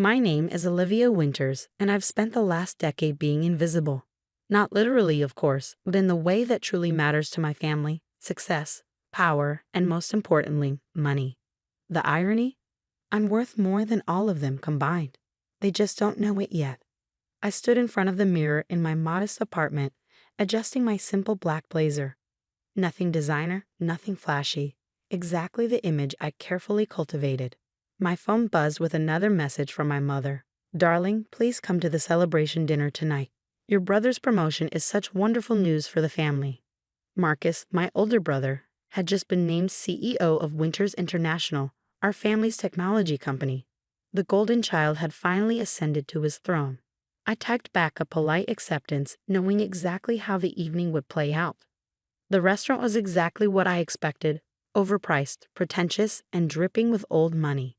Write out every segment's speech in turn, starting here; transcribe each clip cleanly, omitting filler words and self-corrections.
My name is Olivia Winters, and I've spent the last decade being invisible. Not literally, of course, but in the way that truly matters to my family, success, power, and most importantly, money. The irony? I'm worth more than all of them combined. They just don't know it yet. I stood in front of the mirror in my modest apartment, adjusting my simple black blazer. Nothing designer, nothing flashy. Exactly the image I carefully cultivated. My phone buzzed with another message from my mother. "Darling, please come to the celebration dinner tonight. Your brother's promotion is such wonderful news for the family." Marcus, my older brother, had just been named CEO of Winters International, our family's technology company. The golden child had finally ascended to his throne. I typed back a polite acceptance, knowing exactly how the evening would play out. The restaurant was exactly what I expected: overpriced, pretentious, and dripping with old money.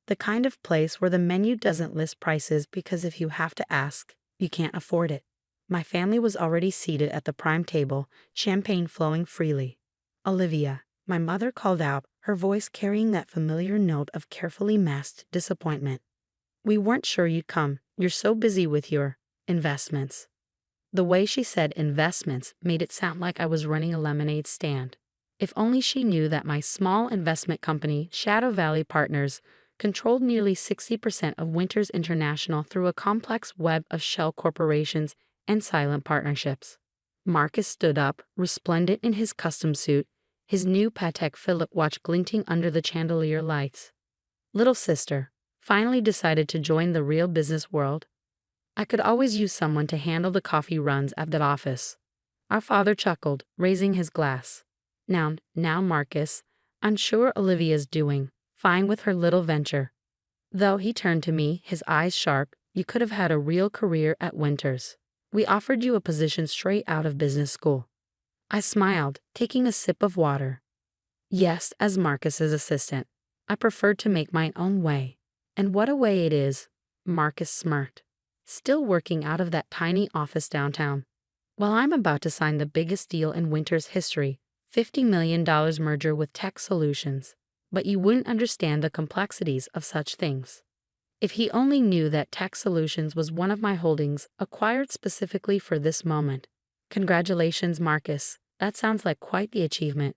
The kind of place where the menu doesn't list prices because if you have to ask, you can't afford it. My family was already seated at the prime table, champagne flowing freely. "Olivia," my mother called out, her voice carrying that familiar note of carefully masked disappointment. "We weren't sure you'd come. You're so busy with your investments." The way she said investments made it sound like I was running a lemonade stand. If only she knew that my small investment company, Shadow Valley Partners, controlled nearly 60% of Winters International through a complex web of shell corporations and silent partnerships. Marcus stood up, resplendent in his custom suit, his new Patek Philippe watch glinting under the chandelier lights. "Little sister, finally decided to join the real business world? I could always use someone to handle the coffee runs at that office." Our father chuckled, raising his glass. Now, Marcus, I'm sure Olivia's doing fine with her little venture." Though he turned to me, his eyes sharp, "You could have had a real career at Winters. We offered you a position straight out of business school." I smiled, taking a sip of water. "Yes, as Marcus's assistant. I preferred to make my own way." "And what a way it is," Marcus smirked. "Still working out of that tiny office downtown. Well, I'm about to sign the biggest deal in Winters history, $50 million merger with Tech Solutions. But you wouldn't understand the complexities of such things." If he only knew that Tech Solutions was one of my holdings, acquired specifically for this moment. "Congratulations, Marcus. That sounds like quite the achievement."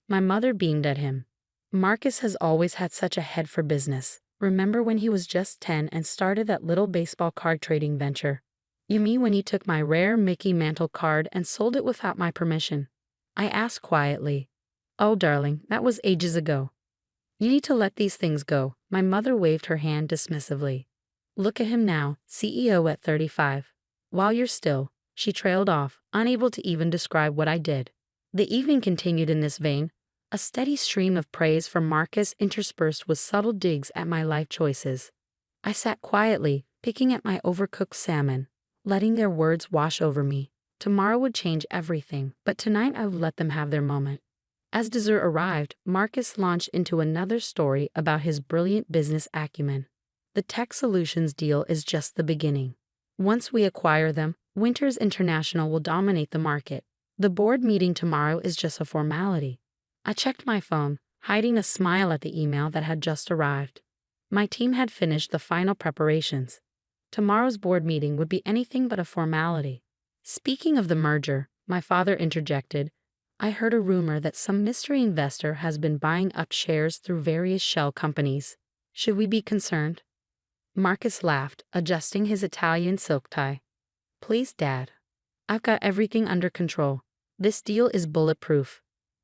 My mother beamed at him. "Marcus has always had such a head for business. Remember when he was just 10 and started that little baseball card trading venture?" "You mean when he took my rare Mickey Mantle card and sold it without my permission?" I asked quietly. "Oh, darling, that was ages ago. You need to let these things go." My mother waved her hand dismissively. "Look at him now, CEO at 35. While you're still," she trailed off, unable to even describe what I did. The evening continued in this vein, a steady stream of praise from Marcus interspersed with subtle digs at my life choices. I sat quietly, picking at my overcooked salmon, letting their words wash over me. Tomorrow would change everything, but tonight I would let them have their moment. As dessert arrived, Marcus launched into another story about his brilliant business acumen. "The Tech Solutions deal is just the beginning. Once we acquire them, Winters International will dominate the market. The board meeting tomorrow is just a formality." I checked my phone, hiding a smile at the email that had just arrived. My team had finished the final preparations. Tomorrow's board meeting would be anything but a formality. "Speaking of the merger," my father interjected, "I heard a rumor that some mystery investor has been buying up shares through various shell companies. Should we be concerned?" Marcus laughed, adjusting his Italian silk tie. "Please, Dad. I've got everything under control. This deal is bulletproof.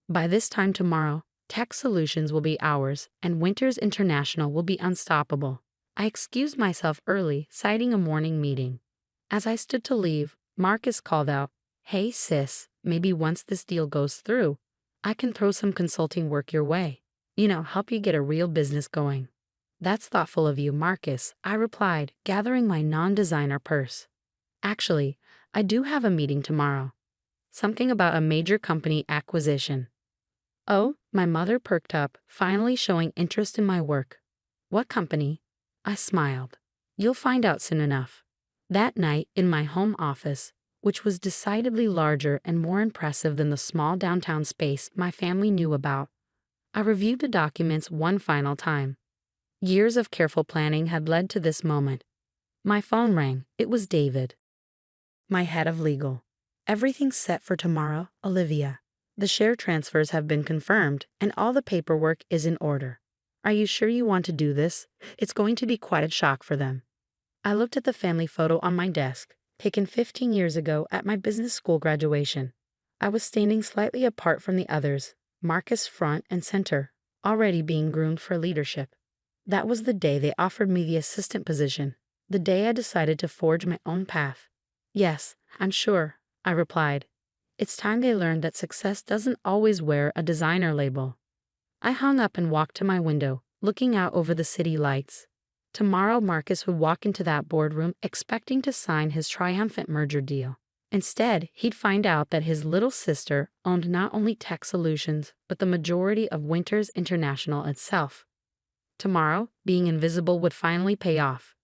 By this time tomorrow, Tech Solutions will be ours, and Winters International will be unstoppable." I excused myself early, citing a morning meeting. As I stood to leave, Marcus called out, "Hey sis, maybe once this deal goes through, I can throw some consulting work your way. Help you get a real business going." "That's thoughtful of you, Marcus," I replied, gathering my non-designer purse. "Actually, I do have a meeting tomorrow. Something about a major company acquisition." "Oh," my mother perked up, finally showing interest in my work. "What company?" I smiled. "You'll find out soon enough." That night, in my home office, which was decidedly larger and more impressive than the small downtown space my family knew about, I reviewed the documents one final time. Years of careful planning had led to this moment. My phone rang. It was David, my head of legal. Everything's set for tomorrow, Olivia. The share transfers have been confirmed, and all the paperwork is in order. Are you sure you want to do this? It's going to be quite a shock for them. I looked at the family photo on my desk, taken 15 years ago at my business school graduation. I was standing slightly apart from the others, Marcus front and center, already being groomed for leadership. That was the day they offered me the assistant position, the day I decided to forge my own path. Yes, I'm sure, I replied. It's time they learned that success doesn't always wear a designer label. I hung up and walked to my window, looking out over the city lights. Tomorrow Marcus would walk into that boardroom expecting to sign his triumphant merger deal. Instead, he'd find out that his little sister owned not only Tech Solutions, but the majority of Winters International itself. Tomorrow, being invisible would finally pay off.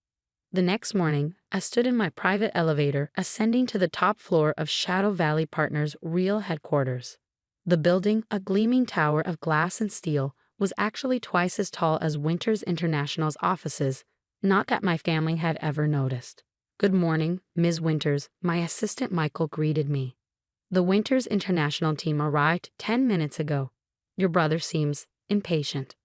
The next morning, I stood in my private elevator ascending to the top floor of Shadow Valley Partners' real headquarters. The building, a gleaming tower of glass and steel, was actually twice as tall as Winters International's offices, not that my family had ever noticed. "Good morning, Ms. Winters," my assistant Michael greeted me. "The Winters International team arrived 10 minutes ago. Your brother seems impatient."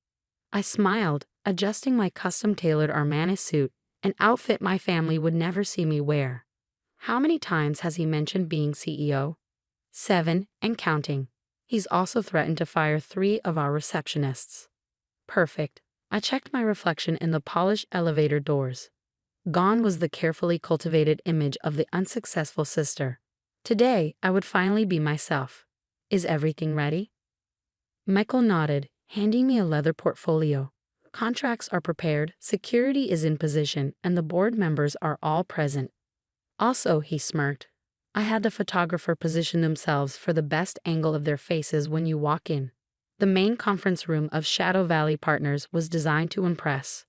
I smiled, adjusting my custom-tailored Armani suit, an outfit my family would never see me wear. "How many times has he mentioned being CEO?" "7, and counting. He's also threatened to fire 3 of our receptionists." Perfect. I checked my reflection in the polished elevator doors. Gone was the carefully cultivated image of the unsuccessful sister. Today, I would finally be myself. "Is everything ready?" Michael nodded, handing me a leather portfolio. "Contracts are prepared, security is in position, and the board members are all present." Also, he smirked, I had the photographer position themselves for the best angle of their faces when you walk in. The main conference room of Shadow Valley Partners was designed to impress.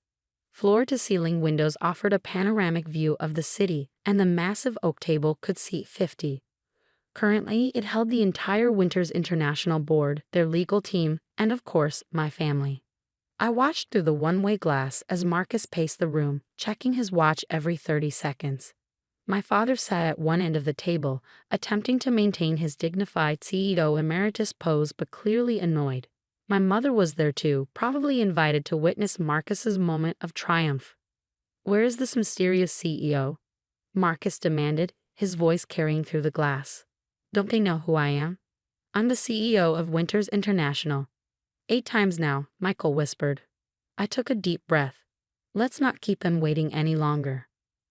Floor-to-ceiling windows offered a panoramic view of the city, and the massive oak table could seat 50. Currently, it held the entire Winters International board, their legal team, and of course, my family. I watched through the one-way glass as Marcus paced the room, checking his watch every 30 seconds. My father sat at one end of the table, attempting to maintain his dignified CEO emeritus pose but clearly annoyed. My mother was there too, probably invited to witness Marcus's moment of triumph. "Where is this mysterious CEO?" Marcus demanded, his voice carrying through the glass. "Don't they know who I am?" "I'm the CEO of Winters International." 8 times now, Michael whispered. I took a deep breath. Let's not keep them waiting any longer.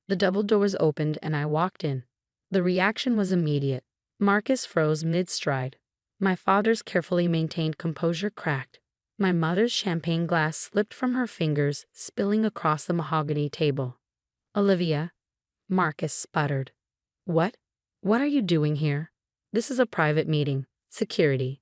The double doors opened and I walked in. The reaction was immediate. Marcus froze mid-stride. My father's carefully maintained composure cracked. My mother's champagne glass slipped from her fingers, spilling across the mahogany table. "Olivia," Marcus sputtered. "What? What are you doing here?" "This is a private meeting. Security."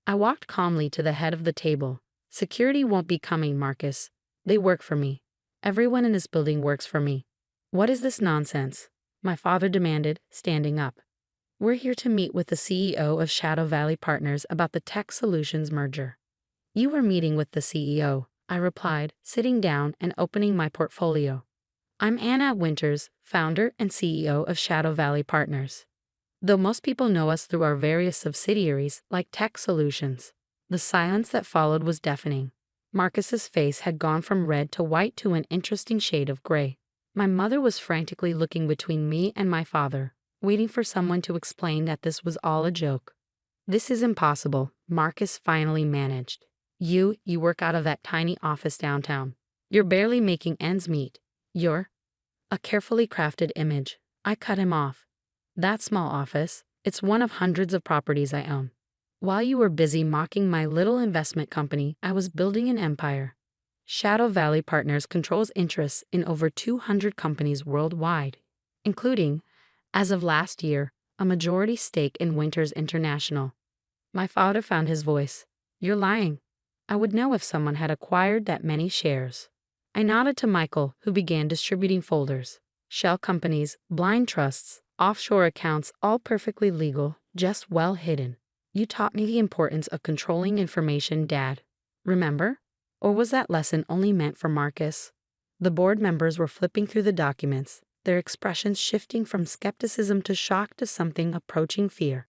I walked calmly to the head of the table. "Security won't be coming, Marcus. They work for me. Everyone in this building works for me." "What is this nonsense?" my father demanded, standing up. "We're here to meet with the CEO of Shadow Valley Partners about the Tech Solutions merger." "You were meeting with the CEO," I replied, sitting down and opening my portfolio. "I'm Anna Winters, founder and CEO of Shadow Valley Partners. Though most people know us through our various subsidiaries, like Tech Solutions." The silence that followed was deafening. Marcus's face had gone from red to white to an interesting shade of gray. My mother was frantically looking between me and my father, waiting for someone to explain that this was all a joke. "This is impossible," Marcus finally managed. You work out of that tiny office downtown. You're barely making ends meet. You're..." A carefully crafted image. I cut him off. "That small office, it's one of hundreds of properties I own. While you were busy mocking my little investment company, I was building an empire. Shadow Valley Partners controls interests in over 200 companies worldwide, including, as of last year, a majority stake in Winters International." My father found his voice. "You're lying. I would know if someone had acquired that many shares." I nodded to Michael, who began distributing folders. Shell companies, blind trusts, offshore accounts, all perfectly legal, just well hidden. "You taught me the importance of controlling information, Dad. Remember?" Or was that lesson only meant for Marcus? The board members were flipping through the documents, their expressions shifting from skepticism to shock to something approaching fear.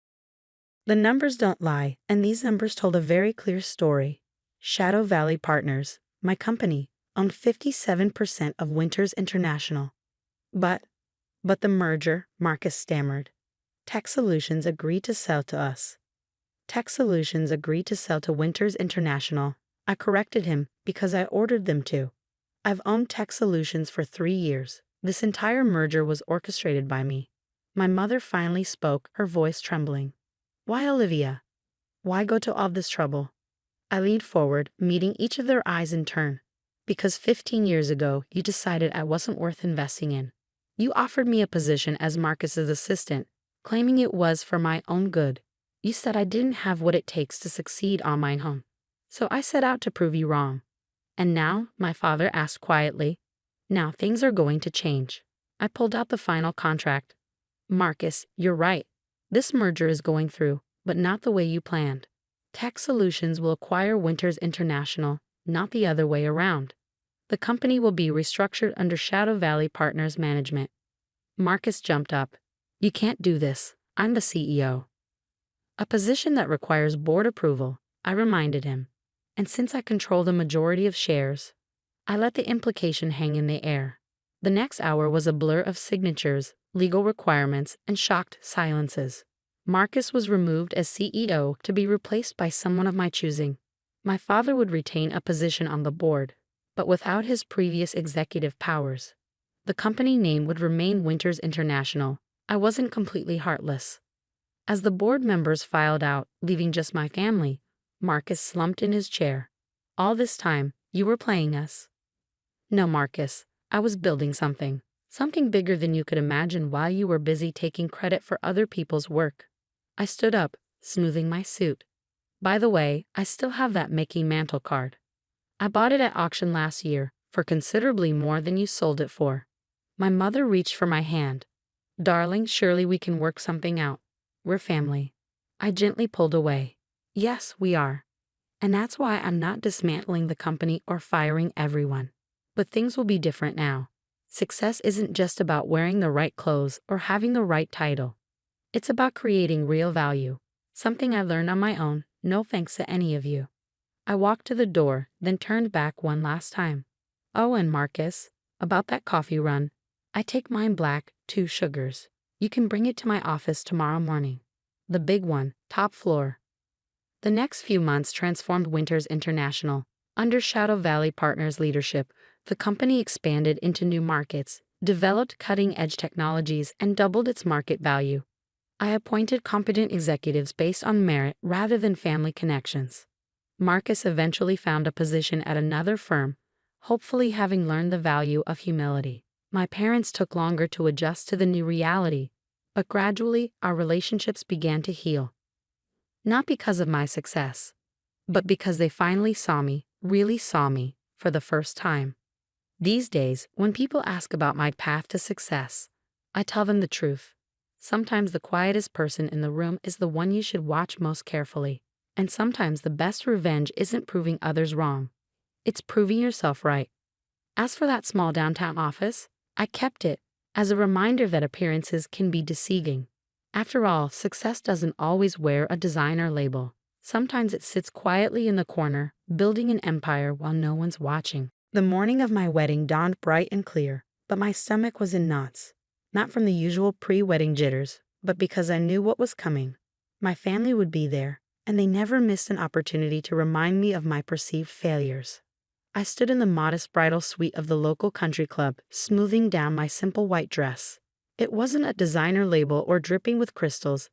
The numbers don't lie, and these numbers told a very clear story. Shadow Valley Partners, my company, owned 57% of Winters International. But the merger, Marcus stammered. Tech Solutions agreed to sell to us. Tech Solutions agreed to sell to Winters International. I corrected him because I ordered them to. I've owned Tech Solutions for 3 years. This entire merger was orchestrated by me. My mother finally spoke, her voice trembling. Why, Olivia? Why go to all this trouble? I leaned forward, meeting each of their eyes in turn. Because 15 years ago, you decided I wasn't worth investing in. You offered me a position as Marcus's assistant, claiming it was for my own good. You said I didn't have what it takes to succeed on my own. So I set out to prove you wrong. And now, my father asked quietly, now things are going to change. I pulled out the final contract. Marcus, you're right. This merger is going through, but not the way you planned. Tech Solutions will acquire Winters International, not the other way around. The company will be restructured under Shadow Valley Partners management. Marcus jumped up. You can't do this. I'm the CEO. A position that requires board approval, I reminded him. And since I control the majority of shares, I let the implication hang in the air. The next hour was a blur of signatures, legal requirements, and shocked silences. Marcus was removed as CEO to be replaced by someone of my choosing. My father would retain a position on the board, but without his previous executive powers. The company name would remain Winters International. I wasn't completely heartless. As the board members filed out, leaving just my family, Marcus slumped in his chair. All this time, you were playing us. No, Marcus, I was building something. Something bigger than you could imagine while you were busy taking credit for other people's work. I stood up, smoothing my suit. By the way, I still have that Mickey Mantle card. I bought it at auction last year for considerably more than you sold it for. My mother reached for my hand. Darling, surely we can work something out. We're family. I gently pulled away. Yes, we are. And that's why I'm not dismantling the company or firing everyone. But things will be different now. Success isn't just about wearing the right clothes or having the right title. It's about creating real value. Something I learned on my own, no thanks to any of you. I walked to the door, then turned back one last time. Oh, and Marcus, about that coffee run. I take mine black, 2 sugars. You can bring it to my office tomorrow morning. The big one, top floor. The next few months transformed Winters International. Under Shadow Valley Partners' leadership, the company expanded into new markets, developed cutting-edge technologies, and doubled its market value. I appointed competent executives based on merit rather than family connections. Marcus eventually found a position at another firm, hopefully having learned the value of humility. My parents took longer to adjust to the new reality, but gradually our relationships began to heal. Not because of my success, but because they finally saw me, really saw me, for the first time. These days, when people ask about my path to success, I tell them the truth. Sometimes the quietest person in the room is the one you should watch most carefully. And sometimes the best revenge isn't proving others wrong. It's proving yourself right. As for that small downtown office, I kept it as a reminder that appearances can be deceiving. After all, success doesn't always wear a designer label. Sometimes it sits quietly in the corner, building an empire while no one's watching. The morning of my wedding dawned bright and clear, but my stomach was in knots. Not from the usual pre-wedding jitters, but because I knew what was coming. My family would be there, and they never missed an opportunity to remind me of my perceived failures. I stood in the modest bridal suite of the local country club, smoothing down my simple white dress. It wasn't a designer label or dripping with crystals,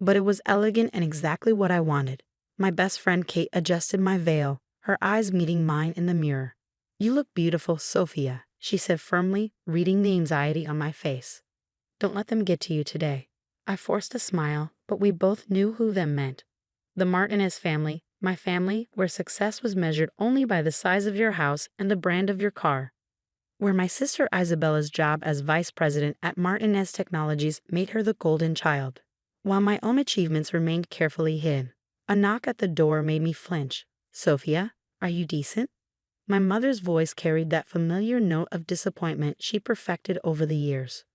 but it was elegant and exactly what I wanted. My best friend Kate adjusted my veil, her eyes meeting mine in the mirror. You look beautiful, Sophia, she said firmly, reading the anxiety on my face. Don't let them get to you today. I forced a smile, but we both knew who them meant. The Martinez family, my family, where success was measured only by the size of your house and the brand of your car. Where my sister Isabella's job as vice president at Martinez Technologies made her the golden child, while my own achievements remained carefully hid. A knock at the door made me flinch. Sophia, are you decent? My mother's voice carried that familiar note of disappointment she perfected over the years.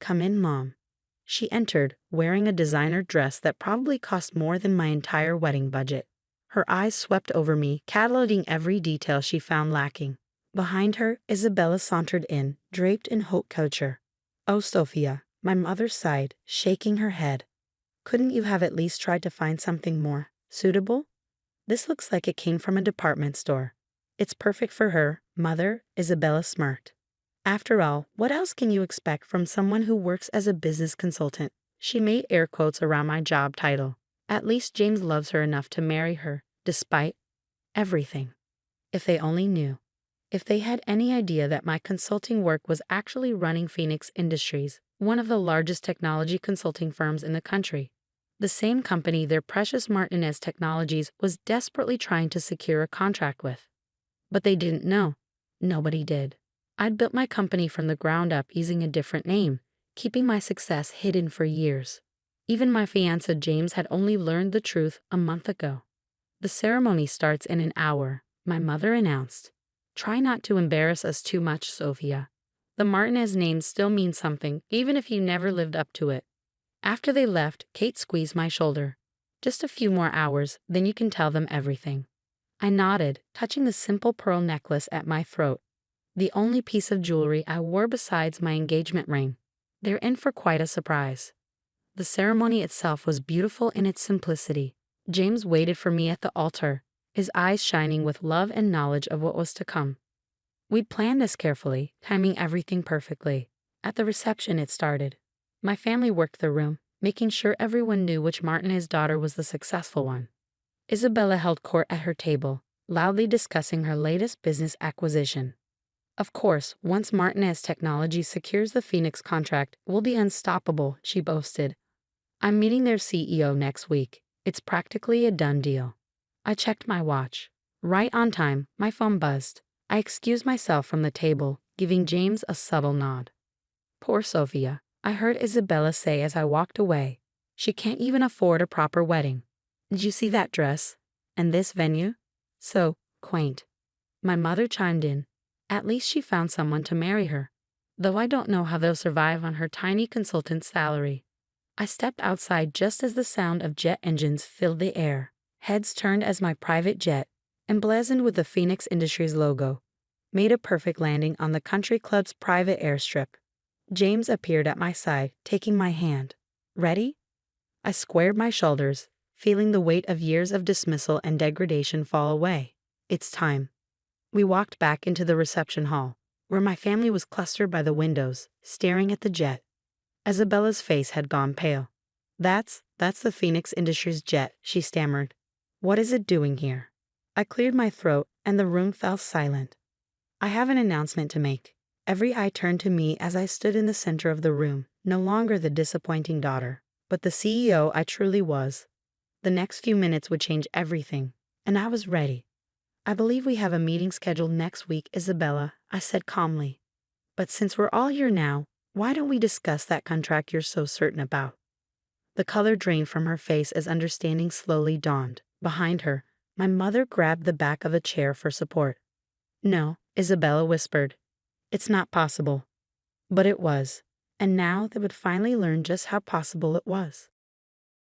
"Come in, Mom." She entered, wearing a designer dress that probably cost more than my entire wedding budget. Her eyes swept over me, cataloging every detail she found lacking. Behind her, Isabella sauntered in, draped in haute couture. "Oh, Sophia," my mother sighed, shaking her head. "Couldn't you have at least tried to find something more suitable? This looks like it came from a department store." "It's perfect for her, Mother," Isabella smirked. "After all, what else can you expect from someone who works as a business consultant?" She made air quotes around my job title. "At least James loves her enough to marry her, despite everything." If they only knew. If they had any idea that my consulting work was actually running Phoenix Industries, one of the largest technology consulting firms in the country. The same company their precious Martinez Technologies was desperately trying to secure a contract with. But they didn't know. Nobody did. I'd built my company from the ground up using a different name, keeping my success hidden for years. Even my fiancé James had only learned the truth a month ago. "The ceremony starts in an hour," my mother announced. "Try not to embarrass us too much, Sophia. The Martinez name still means something, even if you never lived up to it." After they left, Kate squeezed my shoulder. "Just a few more hours, then you can tell them everything." I nodded, touching the simple pearl necklace at my throat. The only piece of jewelry I wore besides my engagement ring. They're in for quite a surprise. The ceremony itself was beautiful in its simplicity. James waited for me at the altar, his eyes shining with love and knowledge of what was to come. We'd planned this carefully, timing everything perfectly. At the reception it started. My family worked the room, making sure everyone knew which Martinez daughter was the successful one. Isabella held court at her table, loudly discussing her latest business acquisition. "Of course, once Martinez Technologies secures the Phoenix contract, we'll be unstoppable," she boasted. "I'm meeting their CEO next week. It's practically a done deal." I checked my watch. Right on time, my phone buzzed. I excused myself from the table, giving James a subtle nod. "Poor Sophia," I heard Isabella say as I walked away. "She can't even afford a proper wedding. Did you see that dress? And this venue? So quaint." My mother chimed in. "At least she found someone to marry her. Though I don't know how they'll survive on her tiny consultant salary." I stepped outside just as the sound of jet engines filled the air. Heads turned as my private jet, emblazoned with the Phoenix Industries logo, made a perfect landing on the country club's private airstrip. James appeared at my side, taking my hand. "Ready?" I squared my shoulders, feeling the weight of years of dismissal and degradation fall away. "It's time." We walked back into the reception hall, where my family was clustered by the windows, staring at the jet. Isabella's face had gone pale. That's the Phoenix Industries jet," she stammered. "What is it doing here?" I cleared my throat, and the room fell silent. "I have an announcement to make." Every eye turned to me as I stood in the center of the room, no longer the disappointing daughter, but the CEO I truly was. The next few minutes would change everything, and I was ready. "I believe we have a meeting scheduled next week, Isabella," I said calmly. "But since we're all here now, why don't we discuss that contract you're so certain about?" The color drained from her face as understanding slowly dawned. Behind her, my mother grabbed the back of a chair for support. "No," Isabella whispered. "It's not possible." But it was, and now they would finally learn just how possible it was.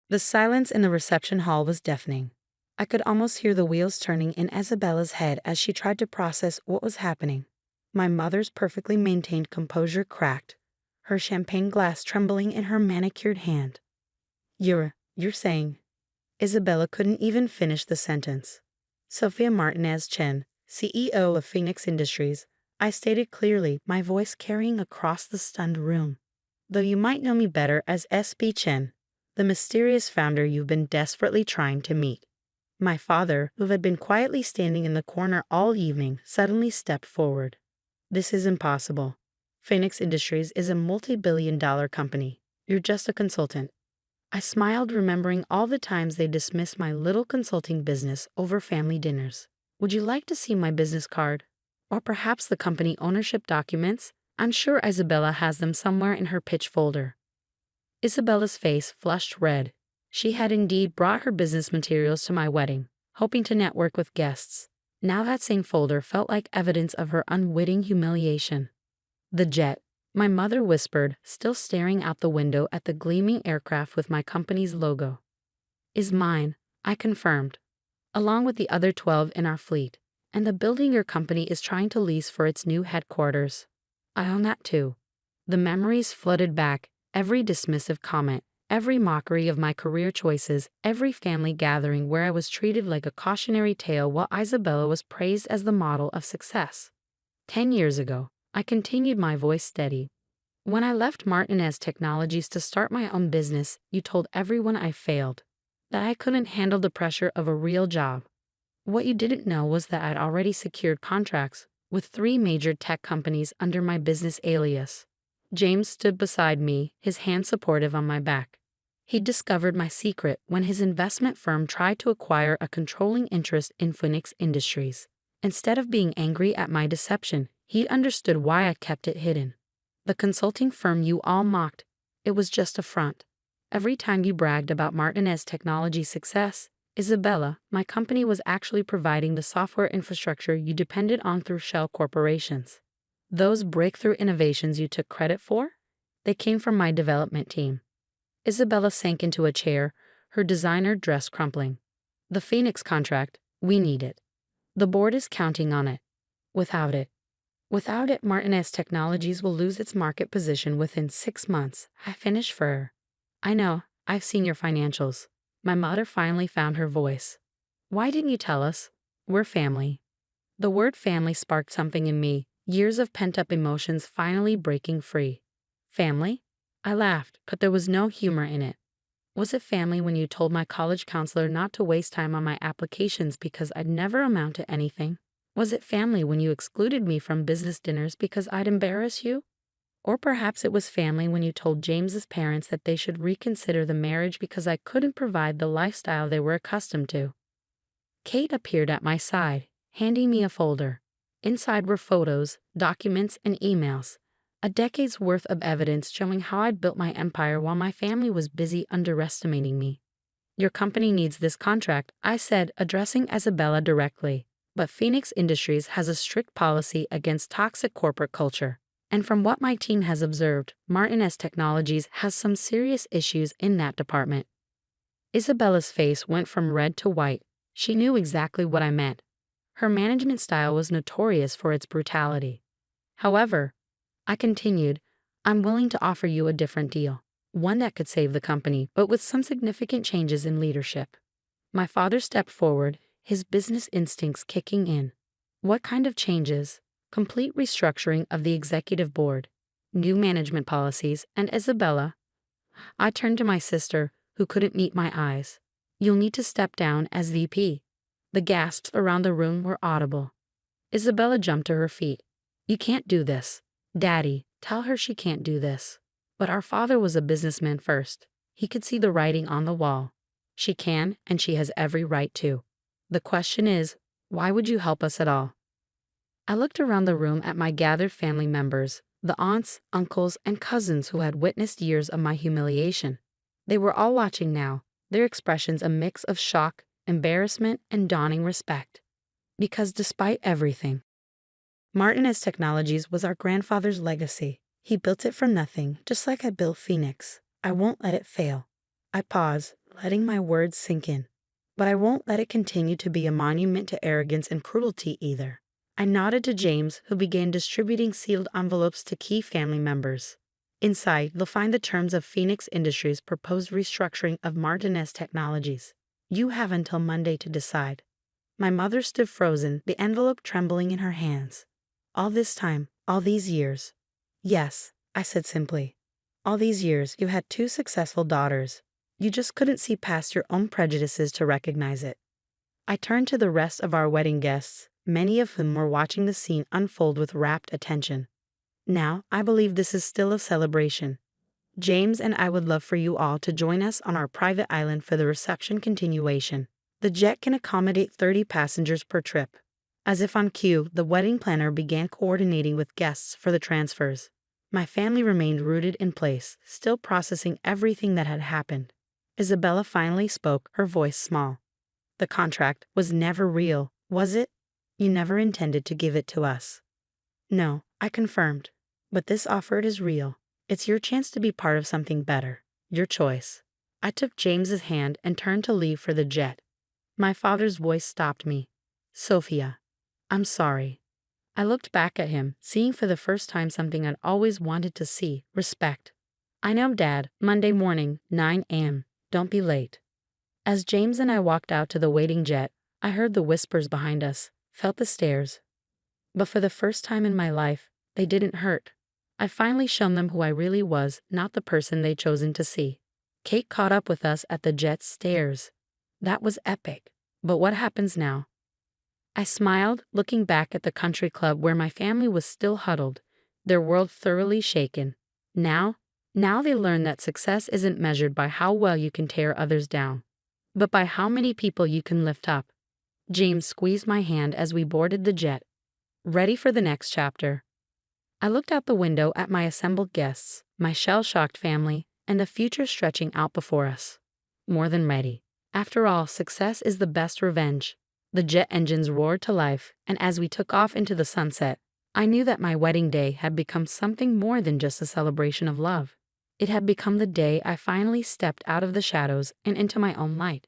The silence in the reception hall was deafening. I could almost hear the wheels turning in Isabella's head as she tried to process what was happening. My mother's perfectly maintained composure cracked, her champagne glass trembling in her manicured hand. You're saying..." Isabella couldn't even finish the sentence. "Sophia Martinez Chen, CEO of Phoenix Industries," I stated clearly, my voice carrying across the stunned room. "Though you might know me better as SB Chen, the mysterious founder you've been desperately trying to meet." My father, who had been quietly standing in the corner all evening, suddenly stepped forward. "This is impossible. Phoenix Industries is a multi-billion-dollar company. You're just a consultant." I smiled, remembering all the times they dismissed my little consulting business over family dinners. "Would you like to see my business card? Or perhaps the company ownership documents? I'm sure Isabella has them somewhere in her pitch folder." Isabella's face flushed red. She had indeed brought her business materials to my wedding, hoping to network with guests. Now that same folder felt like evidence of her unwitting humiliation. The jet, my mother whispered, still staring out the window at the gleaming aircraft with my company's logo, is mine, I confirmed, along with the other 12 in our fleet, and the building your company is trying to lease for its new headquarters. I own that too. The memories flooded back, every dismissive comment, every mockery of my career choices, every family gathering where I was treated like a cautionary tale while Isabella was praised as the model of success. 10 years ago, I continued, my voice steady. When I left Martinez Technologies to start my own business, you told everyone I failed, that I couldn't handle the pressure of a real job. What you didn't know was that I'd already secured contracts with 3 major tech companies under my business alias. James stood beside me, his hand supportive on my back. He'd discovered my secret when his investment firm tried to acquire a controlling interest in Phoenix Industries. Instead of being angry at my deception, he understood why I kept it hidden. The consulting firm you all mocked, it was just a front. Every time you bragged about Martinez Technology's success, Isabella, my company was actually providing the software infrastructure you depended on through shell corporations. Those breakthrough innovations you took credit for? They came from my development team. Isabella sank into a chair, her designer dress crumpling. The Phoenix contract, we need it. The board is counting on it. Without it, Martinez Technologies will lose its market position within 6 months. I finished for her. I know, I've seen your financials. My mother finally found her voice. Why didn't you tell us? We're family. The word family sparked something in me, years of pent-up emotions finally breaking free. Family? I laughed, but there was no humor in it. Was it family when you told my college counselor not to waste time on my applications because I'd never amount to anything? Was it family when you excluded me from business dinners because I'd embarrass you? Or perhaps it was family when you told James's parents that they should reconsider the marriage because I couldn't provide the lifestyle they were accustomed to. Kate appeared at my side, handing me a folder. Inside were photos, documents, and emails. A decade's worth of evidence showing how I'd built my empire while my family was busy underestimating me. Your company needs this contract, I said, addressing Isabella directly. But Phoenix Industries has a strict policy against toxic corporate culture. And from what my team has observed, Martinez Technologies has some serious issues in that department. Isabella's face went from red to white. She knew exactly what I meant. Her management style was notorious for its brutality. However, I continued, I'm willing to offer you a different deal, one that could save the company, but with some significant changes in leadership. My father stepped forward, his business instincts kicking in. What kind of changes? Complete restructuring of the executive board, new management policies, and Isabella. I turned to my sister, who couldn't meet my eyes. You'll need to step down as VP. The gasps around the room were audible. Isabella jumped to her feet. You can't do this. Daddy, tell her she can't do this. But our father was a businessman first. He could see the writing on the wall. She can, and she has every right to. The question is, why would you help us at all? I looked around the room at my gathered family members, the aunts, uncles, and cousins who had witnessed years of my humiliation. They were all watching now, their expressions a mix of shock, embarrassment, and dawning respect. Because despite everything, Martinez Technologies was our grandfather's legacy. He built it from nothing, just like I built Phoenix. I won't let it fail. I paused, letting my words sink in. But I won't let it continue to be a monument to arrogance and cruelty either. I nodded to James, who began distributing sealed envelopes to key family members. Inside, you'll find the terms of Phoenix Industries' proposed restructuring of Martinez Technologies. You have until Monday to decide. My mother stood frozen, the envelope trembling in her hands. All this time, all these years. Yes, I said simply. All these years, you had 2 successful daughters. You just couldn't see past your own prejudices to recognize it. I turned to the rest of our wedding guests, many of whom were watching the scene unfold with rapt attention. Now, I believe this is still a celebration. James and I would love for you all to join us on our private island for the reception continuation. The jet can accommodate 30 passengers per trip. As if on cue, the wedding planner began coordinating with guests for the transfers. My family remained rooted in place, still processing everything that had happened. Isabella finally spoke, her voice small. The contract was never real, was it? You never intended to give it to us. No, I confirmed. But this offer is real. It's your chance to be part of something better. Your choice. I took James's hand and turned to leave for the jet. My father's voice stopped me. Sophia. I'm sorry. I looked back at him, seeing for the first time something I'd always wanted to see, respect. I know, Dad, Monday morning, 9 a.m. Don't be late. As James and I walked out to the waiting jet, I heard the whispers behind us, felt the stares. But for the first time in my life, they didn't hurt. I finally shown them who I really was, not the person they'd chosen to see. Kate caught up with us at the jet's stairs. That was epic. But what happens now? I smiled, looking back at the country club where my family was still huddled, their world thoroughly shaken. Now they learn that success isn't measured by how well you can tear others down, but by how many people you can lift up. James squeezed my hand as we boarded the jet, ready for the next chapter. I looked out the window at my assembled guests, my shell-shocked family, and the future stretching out before us. More than ready. After all, success is the best revenge. The jet engines roared to life, and as we took off into the sunset, I knew that my wedding day had become something more than just a celebration of love. It had become the day I finally stepped out of the shadows and into my own light.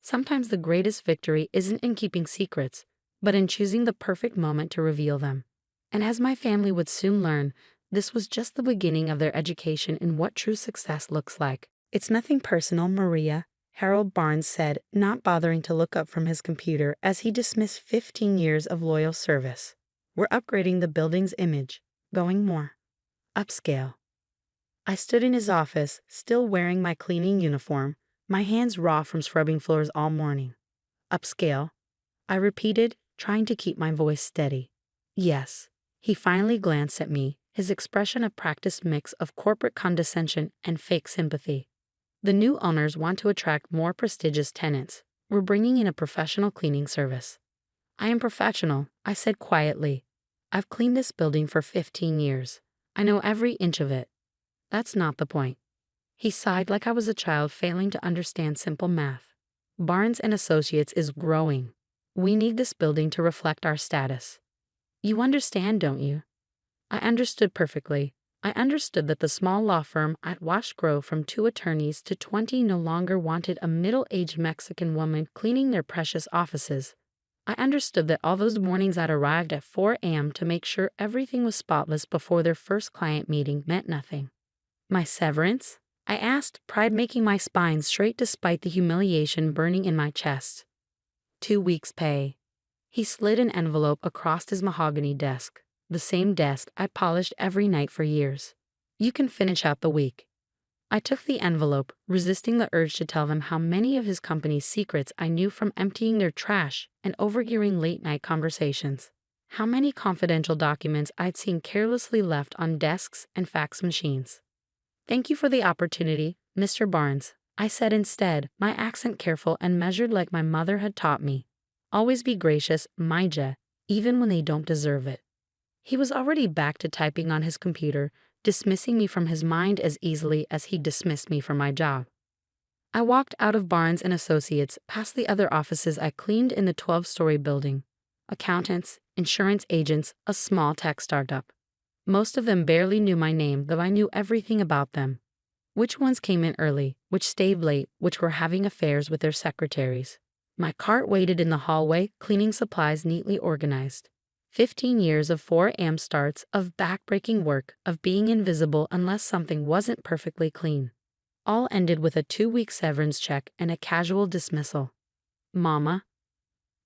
Sometimes the greatest victory isn't in keeping secrets, but in choosing the perfect moment to reveal them. And as my family would soon learn, this was just the beginning of their education in what true success looks like. It's nothing personal, Maria, Harold Barnes said, not bothering to look up from his computer as he dismissed 15 years of loyal service. We're upgrading the building's image, going more upscale. I stood in his office, still wearing my cleaning uniform, my hands raw from scrubbing floors all morning. Upscale, I repeated, trying to keep my voice steady. Yes. He finally glanced at me, his expression a practiced mix of corporate condescension and fake sympathy. The new owners want to attract more prestigious tenants. We're bringing in a professional cleaning service. I am professional, I said quietly. I've cleaned this building for 15 years. I know every inch of it. That's not the point. He sighed like I was a child failing to understand simple math. Barnes & Associates is growing. We need this building to reflect our status. You understand, don't you? I understood perfectly. I understood that the small law firm I'd watched grow from 2 attorneys to 20 no longer wanted a middle-aged Mexican woman cleaning their precious offices. I understood that all those mornings I'd arrived at 4 a.m. to make sure everything was spotless before their first client meeting meant nothing. My severance? I asked, pride making my spine straight despite the humiliation burning in my chest. 2 weeks' pay. He slid an envelope across his mahogany desk, the same desk I'd polished every night for years. You can finish out the week. I took the envelope, resisting the urge to tell them how many of his company's secrets I knew from emptying their trash and overhearing late-night conversations. How many confidential documents I'd seen carelessly left on desks and fax machines. Thank you for the opportunity, Mr. Barnes, I said instead, my accent careful and measured like my mother had taught me. Always be gracious, Maija, even when they don't deserve it. He was already back to typing on his computer, dismissing me from his mind as easily as he dismissed me from my job. I walked out of Barnes & Associates past the other offices I cleaned in the 12-story building. Accountants, insurance agents, a small tech startup. Most of them barely knew my name, though I knew everything about them. Which ones came in early, which stayed late, which were having affairs with their secretaries. My cart waited in the hallway, cleaning supplies neatly organized. 15 years of 4 a.m. starts, of back-breaking work, of being invisible unless something wasn't perfectly clean. All ended with a 2-week severance check and a casual dismissal. Mama?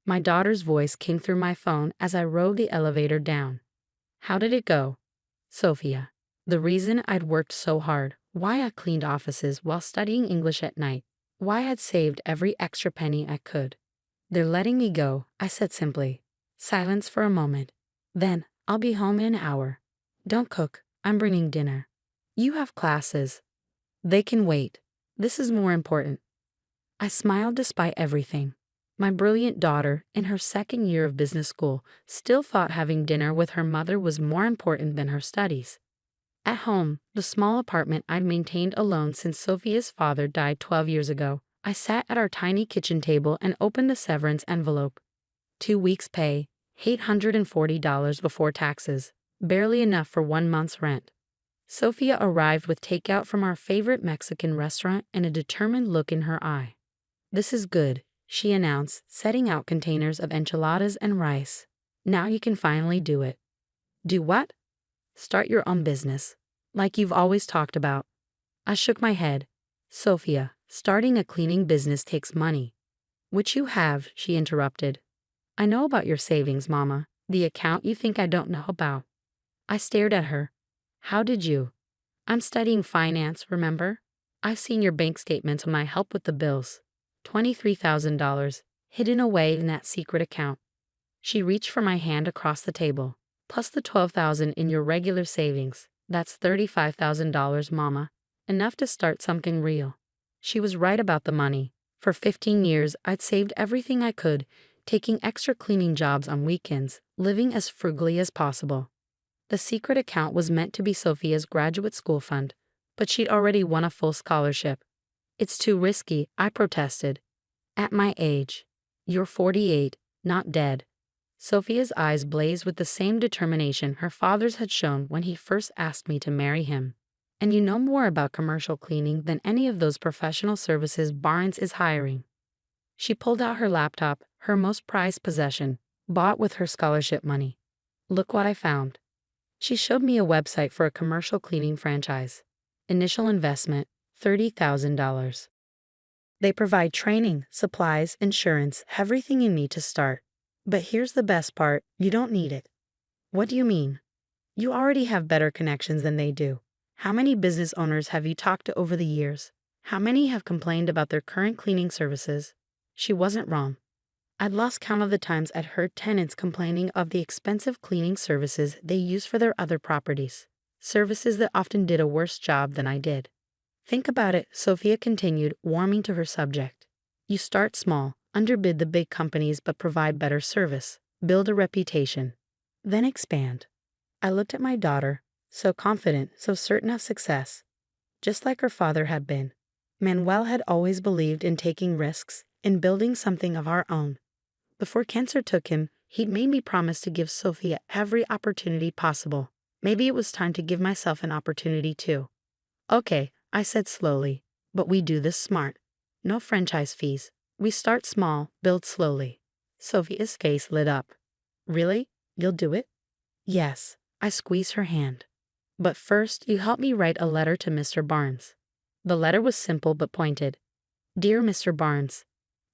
My daughter's voice came through my phone as I rode the elevator down. How did it go? Sophia. The reason I'd worked so hard, why I cleaned offices while studying English at night, why I'd saved every extra penny I could. They're letting me go, I said simply. Silence for a moment. Then, I'll be home in an hour. Don't cook, I'm bringing dinner. You have classes. They can wait. This is more important. I smiled despite everything. My brilliant daughter, in her 2nd year of business school, still thought having dinner with her mother was more important than her studies. At home, the small apartment I'd maintained alone since Sophia's father died 12 years ago, I sat at our tiny kitchen table and opened the severance envelope. 2 weeks' pay, $840 before taxes, barely enough for 1 month's rent. Sophia arrived with takeout from our favorite Mexican restaurant and a determined look in her eye. "This is good," she announced, setting out containers of enchiladas and rice. "Now you can finally do it." "Do what?" "Start your own business, like you've always talked about." I shook my head. "Sophia, starting a cleaning business takes money." "Which you have," she interrupted. "I know about your savings, Mama. The account you think I don't know about." I stared at her. "How did you?" "I'm studying finance, remember? I've seen your bank statements when I help with the bills. $23,000 hidden away in that secret account." She reached for my hand across the table. "Plus the $12,000 in your regular savings. That's $35,000, Mama. Enough to start something real." She was right about the money. For 15 years, I'd saved everything I could, taking extra cleaning jobs on weekends, living as frugally as possible. The secret account was meant to be Sophia's graduate school fund, but she'd already won a full scholarship. "It's too risky," I protested. "At my age. You're 48, not dead." Sophia's eyes blazed with the same determination her father's had shown when he first asked me to marry him. "And you know more about commercial cleaning than any of those professional services Barnes is hiring." She pulled out her laptop, her most prized possession, bought with her scholarship money. "Look what I found." She showed me a website for a commercial cleaning franchise. Initial investment, $30,000. They provide training, supplies, insurance, everything you need to start. But here's the best part, you don't need it. "What do you mean?" "You already have better connections than they do. How many business owners have you talked to over the years? How many have complained about their current cleaning services?" She wasn't wrong. I'd lost count of the times I'd heard tenants complaining of the expensive cleaning services they use for their other properties, services that often did a worse job than I did. "Think about it," Sophia continued, warming to her subject. "You start small, underbid the big companies but provide better service, build a reputation. Then expand." I looked at my daughter, so confident, so certain of success. Just like her father had been. Manuel had always believed in taking risks, in building something of our own. Before cancer took him, he'd made me promise to give Sophia every opportunity possible. Maybe it was time to give myself an opportunity too. "Okay," I said slowly, "but we do this smart. No franchise fees. We start small, build slowly." Sophia's face lit up. "Really? You'll do it?" "Yes." I squeezed her hand. "But first, you help me write a letter to Mr. Barnes." The letter was simple but pointed. "Dear Mr. Barnes,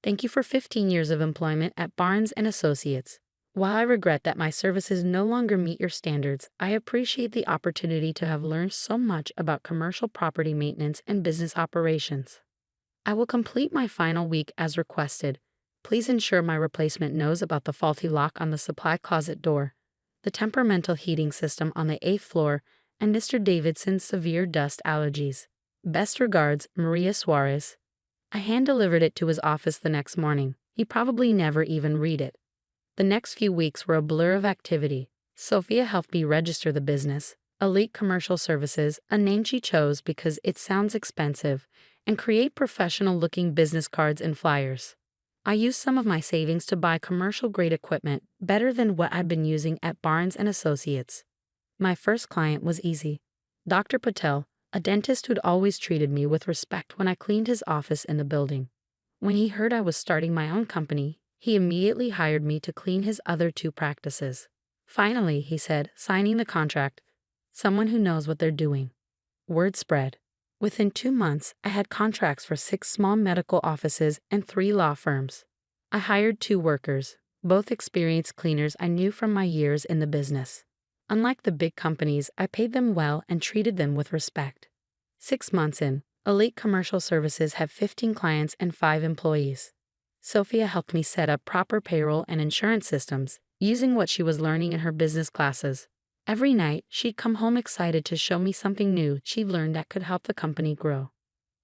thank you for 15 years of employment at Barnes & Associates. While I regret that my services no longer meet your standards, I appreciate the opportunity to have learned so much about commercial property maintenance and business operations. I will complete my final week as requested. Please ensure my replacement knows about the faulty lock on the supply closet door, the temperamental heating system on the 8th floor, and Mr. Davidson's severe dust allergies. Best regards, Maria Suarez." I hand-delivered it to his office the next morning. He probably never even read it. The next few weeks were a blur of activity. Sophia helped me register the business, Elite Commercial Services, a name she chose because it sounds expensive, and create professional-looking business cards and flyers. I used some of my savings to buy commercial-grade equipment, better than what I'd been using at Barnes & Associates. My first client was easy. Dr. Patel, a dentist who'd always treated me with respect when I cleaned his office in the building. When he heard I was starting my own company, he immediately hired me to clean his other 2 practices. "Finally," he said, signing the contract, "someone who knows what they're doing." Word spread. Within 2 months, I had contracts for 6 small medical offices and 3 law firms. I hired 2 workers, both experienced cleaners I knew from my years in the business. Unlike the big companies, I paid them well and treated them with respect. 6 months in, Elite Commercial Services had 15 clients and 5 employees. Sophia helped me set up proper payroll and insurance systems, using what she was learning in her business classes. Every night, she'd come home excited to show me something new she'd learned that could help the company grow.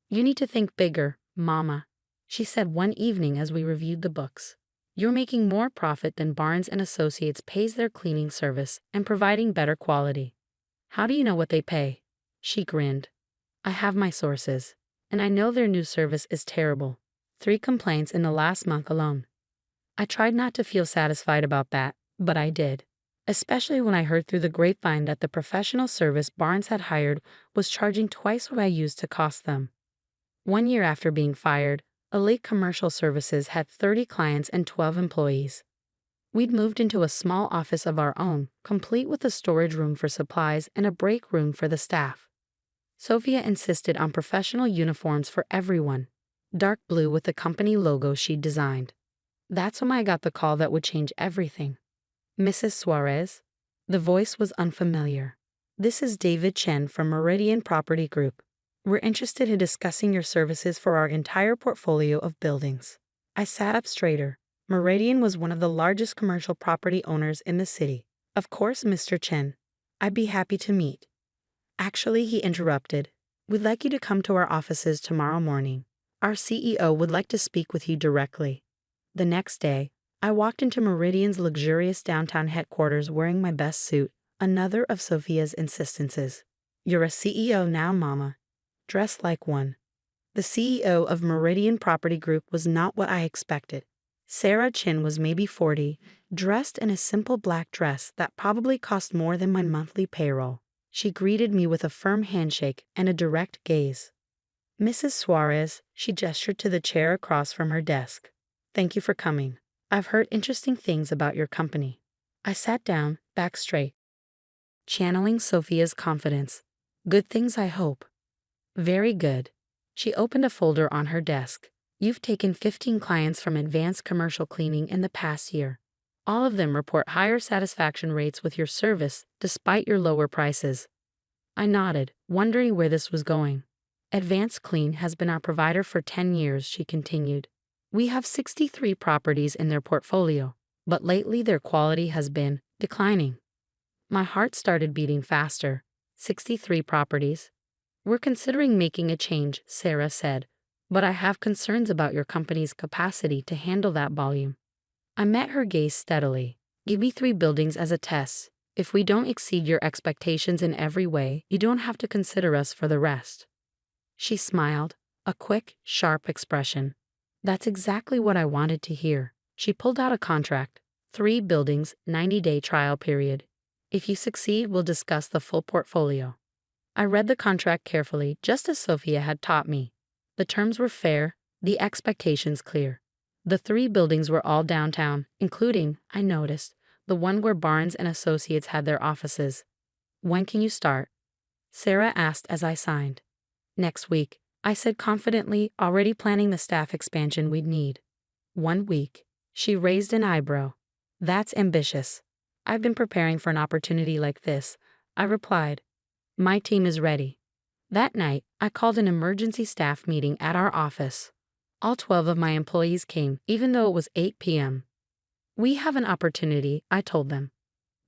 "You need to think bigger, Mama," she said one evening as we reviewed the books. "You're making more profit than Barnes & Associates pays their cleaning service and providing better quality." "How do you know what they pay?" She grinned. "I have my sources, and I know their new service is terrible. 3 complaints in the last month alone." I tried not to feel satisfied about that, But I did. Especially when I heard through the grapevine that the professional service Barnes had hired was charging twice what I used to cost them. 1 year after being fired, Elite Commercial Services had 30 clients and 12 employees. We'd moved into a small office of our own, complete with a storage room for supplies and a break room for the staff. Sophia insisted on professional uniforms for everyone, dark blue with the company logo she'd designed. That's when I got the call that would change everything. "Mrs. Suarez?" The voice was unfamiliar. "This is David Chen from Meridian Property Group. We're interested in discussing your services for our entire portfolio of buildings." I sat up straighter. Meridian was one of the largest commercial property owners in the city. "Of course, Mr. Chen. I'd be happy to meet." "Actually," he interrupted, "we'd like you to come to our offices tomorrow morning. Our CEO would like to speak with you directly." The next day, I walked into Meridian's luxurious downtown headquarters wearing my best suit, another of Sophia's insistences. "You're a CEO now, Mama. Dress like one." The CEO of Meridian Property Group was not what I expected. Sarah Chin was maybe 40, dressed in a simple black dress that probably cost more than my monthly payroll. She greeted me with a firm handshake and a direct gaze. "Mrs. Suarez," she gestured to the chair across from her desk. "Thank you for coming. I've heard interesting things about your company." I sat down, back straight, channeling Sophia's confidence. "Good things, I hope." "Very good." She opened a folder on her desk. "You've taken 15 clients from Advanced Commercial Cleaning in the past year. All of them report higher satisfaction rates with your service despite your lower prices." I nodded, wondering where this was going. "Advanced Clean has been our provider for 10 years, she continued. "We have 63 properties in their portfolio, but lately their quality has been declining." My heart started beating faster. 63 properties. "We're considering making a change," Sarah said, "but I have concerns about your company's capacity to handle that volume." I met her gaze steadily. "Give me 3 buildings as a test. If we don't exceed your expectations in every way, you don't have to consider us for the rest." She smiled, a quick, sharp expression. That's exactly what I wanted to hear. She pulled out a contract. 3 buildings, 90-day trial period. "If you succeed, we'll discuss the full portfolio." I read the contract carefully, just as Sophia had taught me. The terms were fair, the expectations clear. The 3 buildings were all downtown, including, I noticed, the one where Barnes and Associates had their offices. "When can you start?" Sarah asked as I signed. "Next week," I said confidently, already planning the staff expansion we'd need. 1 week. She raised an eyebrow. "That's ambitious." "I've been preparing for an opportunity like this," I replied. "My team is ready." That night, I called an emergency staff meeting at our office. All 12 of my employees came, even though it was 8 p.m. "We have an opportunity," I told them.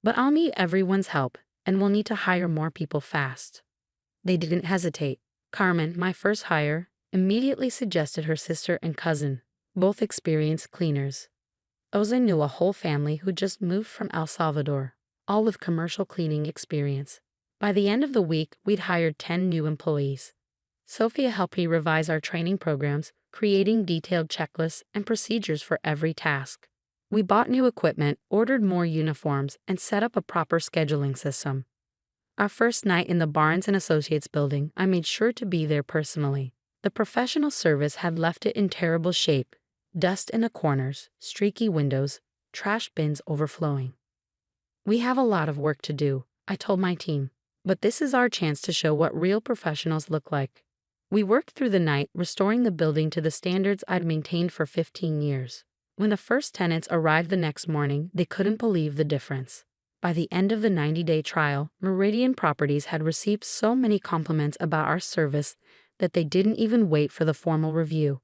"But I'll need everyone's help, and we'll need to hire more people fast." They didn't hesitate. Carmen, my first hire, immediately suggested her sister and cousin, both experienced cleaners. Oza knew a whole family who just moved from El Salvador, all with commercial cleaning experience. By the end of the week, we'd hired 10 new employees. Sophia helped me revise our training programs, creating detailed checklists and procedures for every task. We bought new equipment, ordered more uniforms, and set up a proper scheduling system. Our first night in the Barnes & Associates building, I made sure to be there personally. The professional service had left it in terrible shape. Dust in the corners, streaky windows, trash bins overflowing. "We have a lot of work to do," I told my team, "but this is our chance to show what real professionals look like." We worked through the night, restoring the building to the standards I'd maintained for 15 years. When the first tenants arrived the next morning, they couldn't believe the difference. By the end of the 90-day trial, Meridian Properties had received so many compliments about our service that they didn't even wait for the formal review.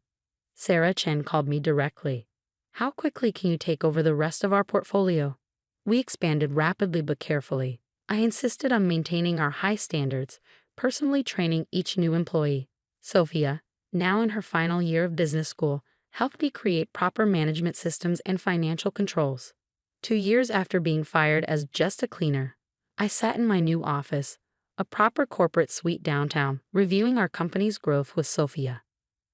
Sarah Chen called me directly. "How quickly can you take over the rest of our portfolio?" We expanded rapidly but carefully. I insisted on maintaining our high standards, personally training each new employee. Sophia, now in her final year of business school, helped me create proper management systems and financial controls. 2 years after being fired as just a cleaner, I sat in my new office, a proper corporate suite downtown, reviewing our company's growth with Sophia.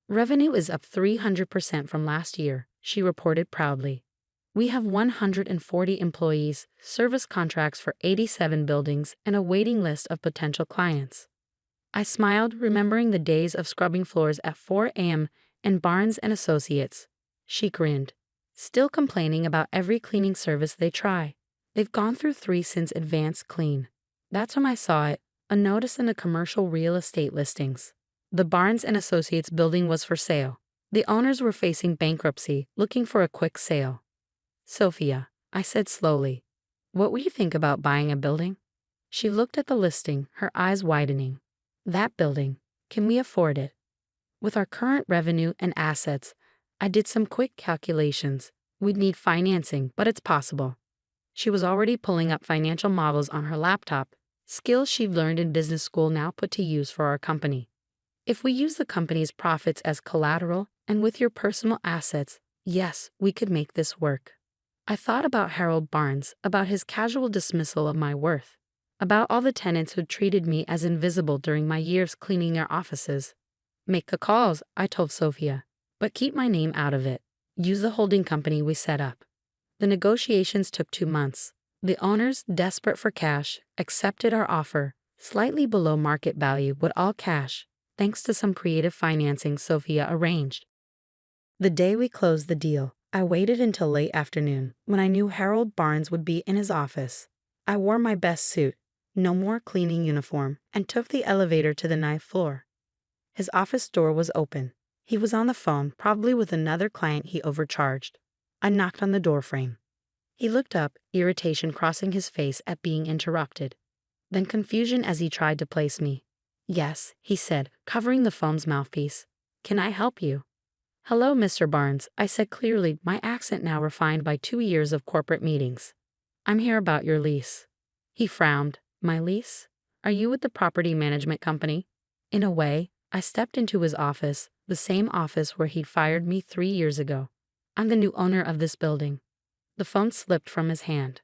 "Revenue is up 300% from last year," she reported proudly. We have 140 employees, service contracts for 87 buildings, and a waiting list of potential clients. I smiled, remembering the days of scrubbing floors at 4 a.m. and Barnes & Associates. She grinned, still complaining about every cleaning service they try. They've gone through 3 since Advanced Clean. That's when I saw it, a notice in the commercial real estate listings. The Barnes & Associates building was for sale. The owners were facing bankruptcy, looking for a quick sale. Sophia, I said slowly, what would you think about buying a building? She looked at the listing, her eyes widening. That building, can we afford it? With our current revenue and assets, I did some quick calculations. We'd need financing, but it's possible. She was already pulling up financial models on her laptop, skills she'd learned in business school now put to use for our company. If we use the company's profits as collateral, and with your personal assets, yes, we could make this work. I thought about Harold Barnes, about his casual dismissal of my worth, about all the tenants who treated me as invisible during my years cleaning their offices. Make the calls, I told Sophia, but keep my name out of it. Use the holding company we set up. The negotiations took 2 months. The owners, desperate for cash, accepted our offer, slightly below market value but all cash, thanks to some creative financing Sophia arranged. The day we closed the deal, I waited until late afternoon, when I knew Harold Barnes would be in his office. I wore my best suit, no more cleaning uniform, and took the elevator to the 9th floor. His office door was open. He was on the phone, probably with another client he overcharged. I knocked on the doorframe. He looked up, irritation crossing his face at being interrupted, then confusion as he tried to place me. Yes, he said, covering the phone's mouthpiece. Can I help you? Hello, Mr. Barnes, I said clearly, my accent now refined by 2 years of corporate meetings. I'm here about your lease. He frowned. My lease? Are you with the property management company? In a way, I stepped into his office, the same office where he'd fired me 3 years ago. I'm the new owner of this building. The phone slipped from his hand.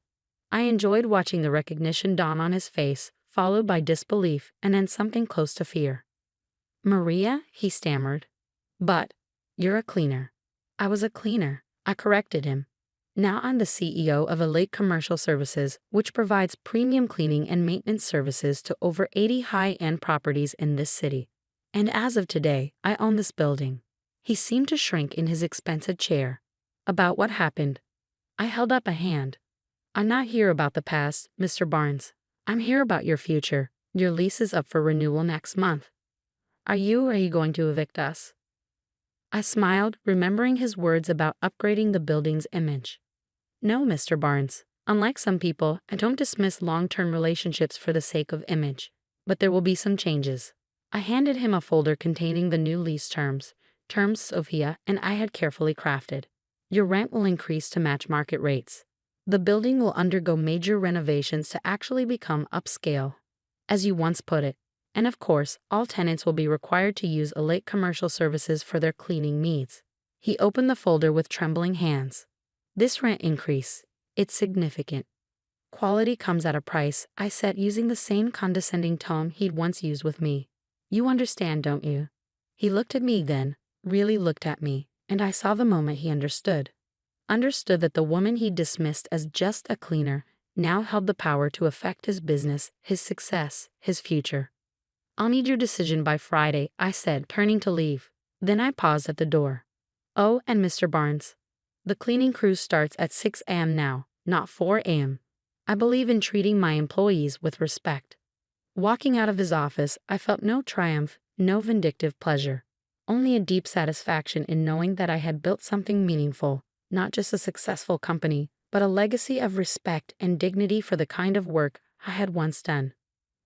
I enjoyed watching the recognition dawn on his face, followed by disbelief and then something close to fear. Maria, he stammered. But, you're a cleaner. I was a cleaner, I corrected him. Now I'm the CEO of Aita Commercial Services, which provides premium cleaning and maintenance services to over 80 high-end properties in this city. And as of today, I own this building. He seemed to shrink in his expensive chair. About what happened? I held up a hand. I'm not here about the past, Mr. Barnes. I'm here about your future. Your lease is up for renewal next month. Are you going to evict us? I smiled, remembering his words about upgrading the building's image. No, Mr. Barnes. Unlike some people, I don't dismiss long-term relationships for the sake of image. But there will be some changes. I handed him a folder containing the new lease terms Sophia and I had carefully crafted. Your rent will increase to match market rates. The building will undergo major renovations to actually become upscale, as you once put it. And of course, all tenants will be required to use Aita Commercial Services for their cleaning needs. He opened the folder with trembling hands. This rent increase, it's significant. Quality comes at a price, I said, using the same condescending tone he'd once used with me. You understand, don't you? He looked at me then, really looked at me, and I saw the moment he understood. Understood that the woman he dismissed as just a cleaner now held the power to affect his business, his success, his future. I'll need your decision by Friday, I said, turning to leave. Then I paused at the door. Oh, and Mr. Barnes. The cleaning crew starts at 6 a.m. now, not 4 a.m. I believe in treating my employees with respect. Walking out of his office, I felt no triumph, no vindictive pleasure. Only a deep satisfaction in knowing that I had built something meaningful, not just a successful company, but a legacy of respect and dignity for the kind of work I had once done.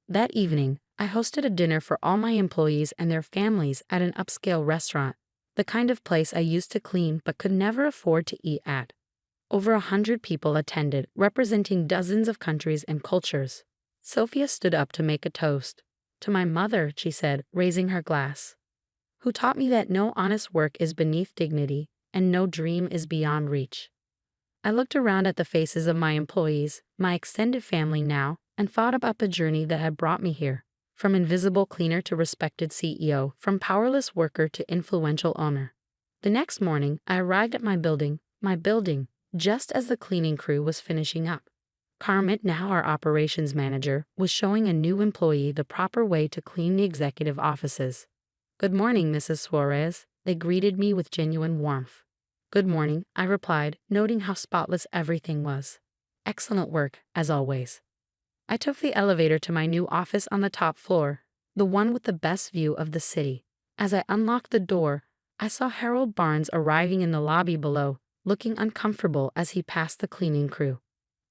That evening, I hosted a dinner for all my employees and their families at an upscale restaurant, the kind of place I used to clean but could never afford to eat at. Over 100 people attended, representing dozens of countries and cultures. Sophia stood up to make a toast. To my mother, she said, raising her glass, who taught me that no honest work is beneath dignity and no dream is beyond reach. I looked around at the faces of my employees, my extended family now, and thought about the journey that had brought me here. From invisible cleaner to respected CEO, from powerless worker to influential owner. The next morning, I arrived at my building, just as the cleaning crew was finishing up. Carmen, now our operations manager, was showing a new employee the proper way to clean the executive offices. "Good morning, Mrs. Suarez." They greeted me with genuine warmth. "Good morning," I replied, noting how spotless everything was. "Excellent work, as always." I took the elevator to my new office on the top floor, the one with the best view of the city. As I unlocked the door, I saw Harold Barnes arriving in the lobby below, looking uncomfortable as he passed the cleaning crew.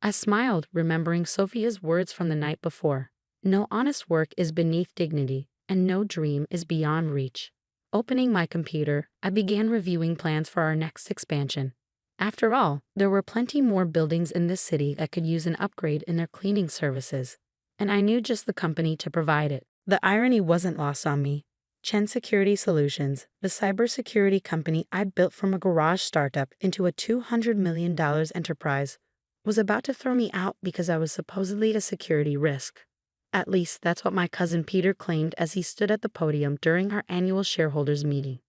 I smiled, remembering Sophia's words from the night before. No honest work is beneath dignity, and no dream is beyond reach. Opening my computer, I began reviewing plans for our next expansion. After all, there were plenty more buildings in this city that could use an upgrade in their cleaning services, and I knew just the company to provide it. The irony wasn't lost on me. Chen Security Solutions, the cybersecurity company I built from a garage startup into a $200 million enterprise, was about to throw me out because I was supposedly a security risk. At least that's what my cousin Peter claimed as he stood at the podium during our annual shareholders meeting.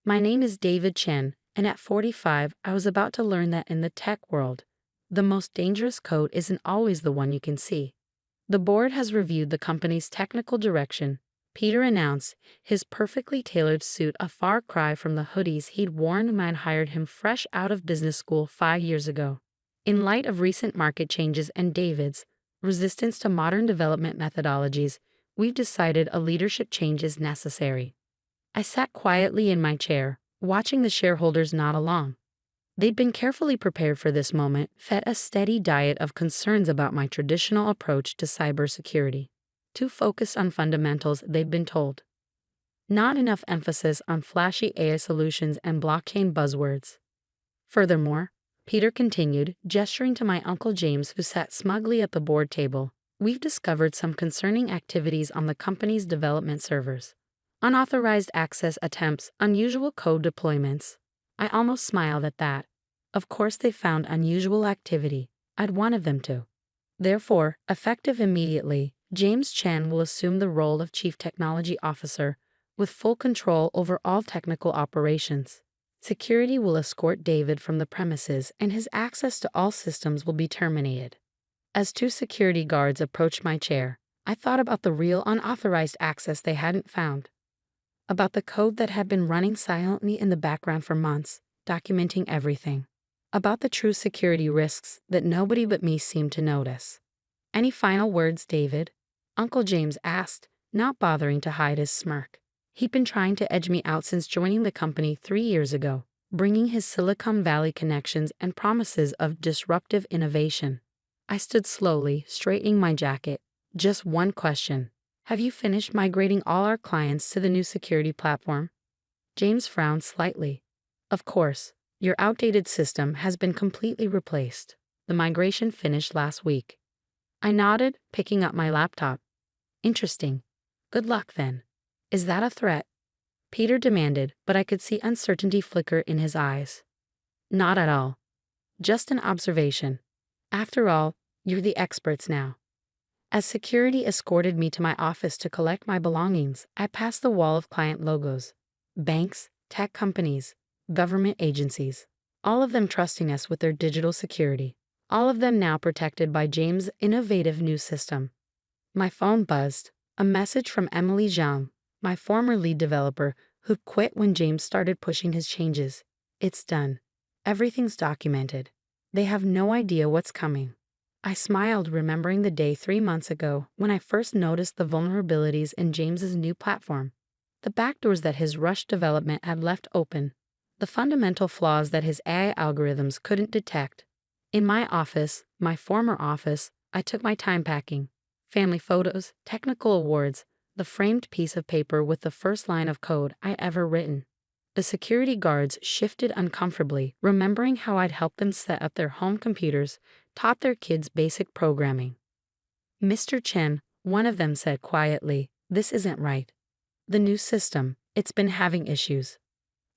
My name is David Chen, and at 45, I was about to learn that in the tech world, the most dangerous code isn't always the one you can see. The board has reviewed the company's technical direction, Peter announced, his perfectly tailored suit a far cry from the hoodies he'd worn when I'd hired him fresh out of business school 5 years ago. In light of recent market changes and David's resistance to modern development methodologies, we've decided a leadership change is necessary. I sat quietly in my chair, watching the shareholders nod along. They'd been carefully prepared for this moment, fed a steady diet of concerns about my traditional approach to cybersecurity. Too focused on fundamentals, they'd been told. Not enough emphasis on flashy AI solutions and blockchain buzzwords. Furthermore, Peter continued, gesturing to my Uncle James who sat smugly at the board table, we've discovered some concerning activities on the company's development servers. Unauthorized access attempts, unusual code deployments. I almost smiled at that. Of course they found unusual activity. I'd wanted them to. Therefore, effective immediately, James Chen will assume the role of Chief Technology Officer, with full control over all technical operations. Security will escort David from the premises and his access to all systems will be terminated. As 2 security guards approached my chair, I thought about the real unauthorized access they hadn't found. About the code that had been running silently in the background for months, documenting everything. About the true security risks that nobody but me seemed to notice. "Any final words, David?" Uncle James asked, not bothering to hide his smirk. He'd been trying to edge me out since joining the company 3 years ago, bringing his Silicon Valley connections and promises of disruptive innovation. I stood slowly, straightening my jacket. "Just one question. Have you finished migrating all our clients to the new security platform?" James frowned slightly. "Of course. Your outdated system has been completely replaced. The migration finished last week." I nodded, picking up my laptop. "Interesting. Good luck then." "Is that a threat?" Peter demanded, but I could see uncertainty flicker in his eyes. "Not at all. Just an observation. After all, you're the experts now." As security escorted me to my office to collect my belongings, I passed the wall of client logos. Banks, tech companies, government agencies, all of them trusting us with their digital security. All of them now protected by James' innovative new system. My phone buzzed. A message from Emily Zhang, my former lead developer, who quit when James started pushing his changes. "It's done. Everything's documented. They have no idea what's coming." I smiled, remembering the day 3 months ago when I first noticed the vulnerabilities in James's new platform. The backdoors that his rushed development had left open. The fundamental flaws that his AI algorithms couldn't detect. In my office, my former office, I took my time packing. Family photos, technical awards, the framed piece of paper with the first line of code I ever written. The security guards shifted uncomfortably, remembering how I'd helped them set up their home computers, taught their kids basic programming. "Mr. Chen," one of them said quietly, "this isn't right. The new system, it's been having issues."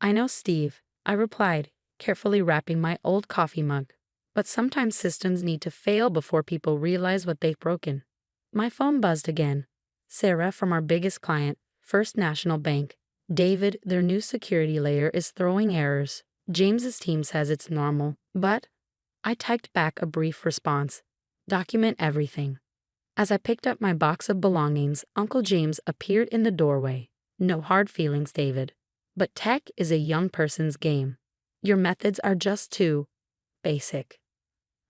"I know, Steve," I replied, carefully wrapping my old coffee mug. "But sometimes systems need to fail before people realize what they've broken." My phone buzzed again. Sarah from our biggest client, First National Bank. "David, their new security layer is throwing errors. James's team says it's normal, but..." I typed back a brief response. Document everything. As I picked up my box of belongings, Uncle James appeared in the doorway. No hard feelings, David. But tech is a young person's game. Your methods are just too basic.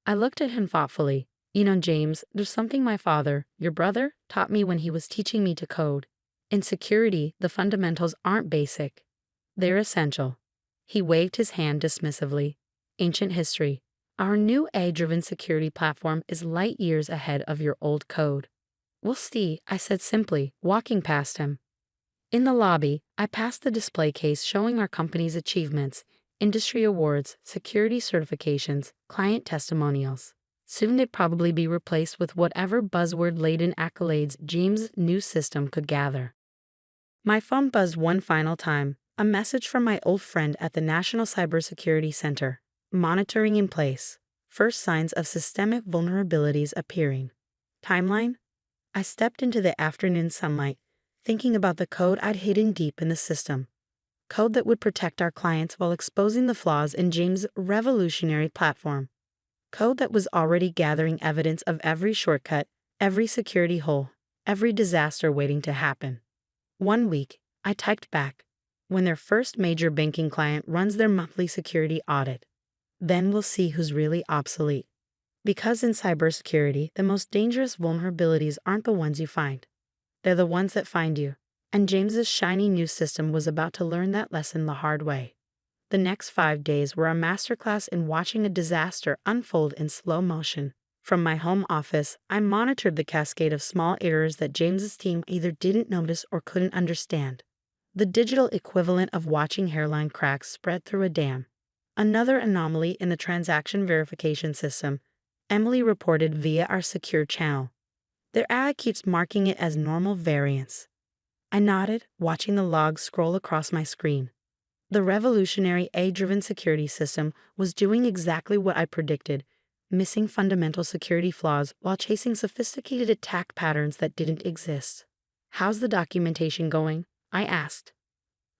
I looked at him thoughtfully. You know, James, there's something my father, your brother, taught me when he was teaching me to code. In security, the fundamentals aren't basic. They're essential. He waved his hand dismissively. Ancient history. Our new AI-driven security platform is light years ahead of your old code. We'll see, I said simply, walking past him. In the lobby, I passed the display case showing our company's achievements, industry awards, security certifications, client testimonials. Soon they'd probably be replaced with whatever buzzword-laden accolades James' new system could gather. My phone buzzed one final time, a message from my old friend at the National Cybersecurity Center. Monitoring in place. First signs of systemic vulnerabilities appearing. Timeline? I stepped into the afternoon sunlight, thinking about the code I'd hidden deep in the system. Code that would protect our clients while exposing the flaws in James' revolutionary platform. Code that was already gathering evidence of every shortcut, every security hole, every disaster waiting to happen. 1 week, I typed back, when their first major banking client runs their monthly security audit. Then we'll see who's really obsolete. Because in cybersecurity, the most dangerous vulnerabilities aren't the ones you find. They're the ones that find you. And James's shiny new system was about to learn that lesson the hard way. The next 5 days were a masterclass in watching a disaster unfold in slow motion. From my home office, I monitored the cascade of small errors that James's team either didn't notice or couldn't understand. The digital equivalent of watching hairline cracks spread through a dam. Another anomaly in the transaction verification system, Emily reported via our secure channel. Their AI keeps marking it as normal variance. I nodded, watching the logs scroll across my screen. The revolutionary AI-driven security system was doing exactly what I predicted, missing fundamental security flaws while chasing sophisticated attack patterns that didn't exist. How's the documentation going? I asked.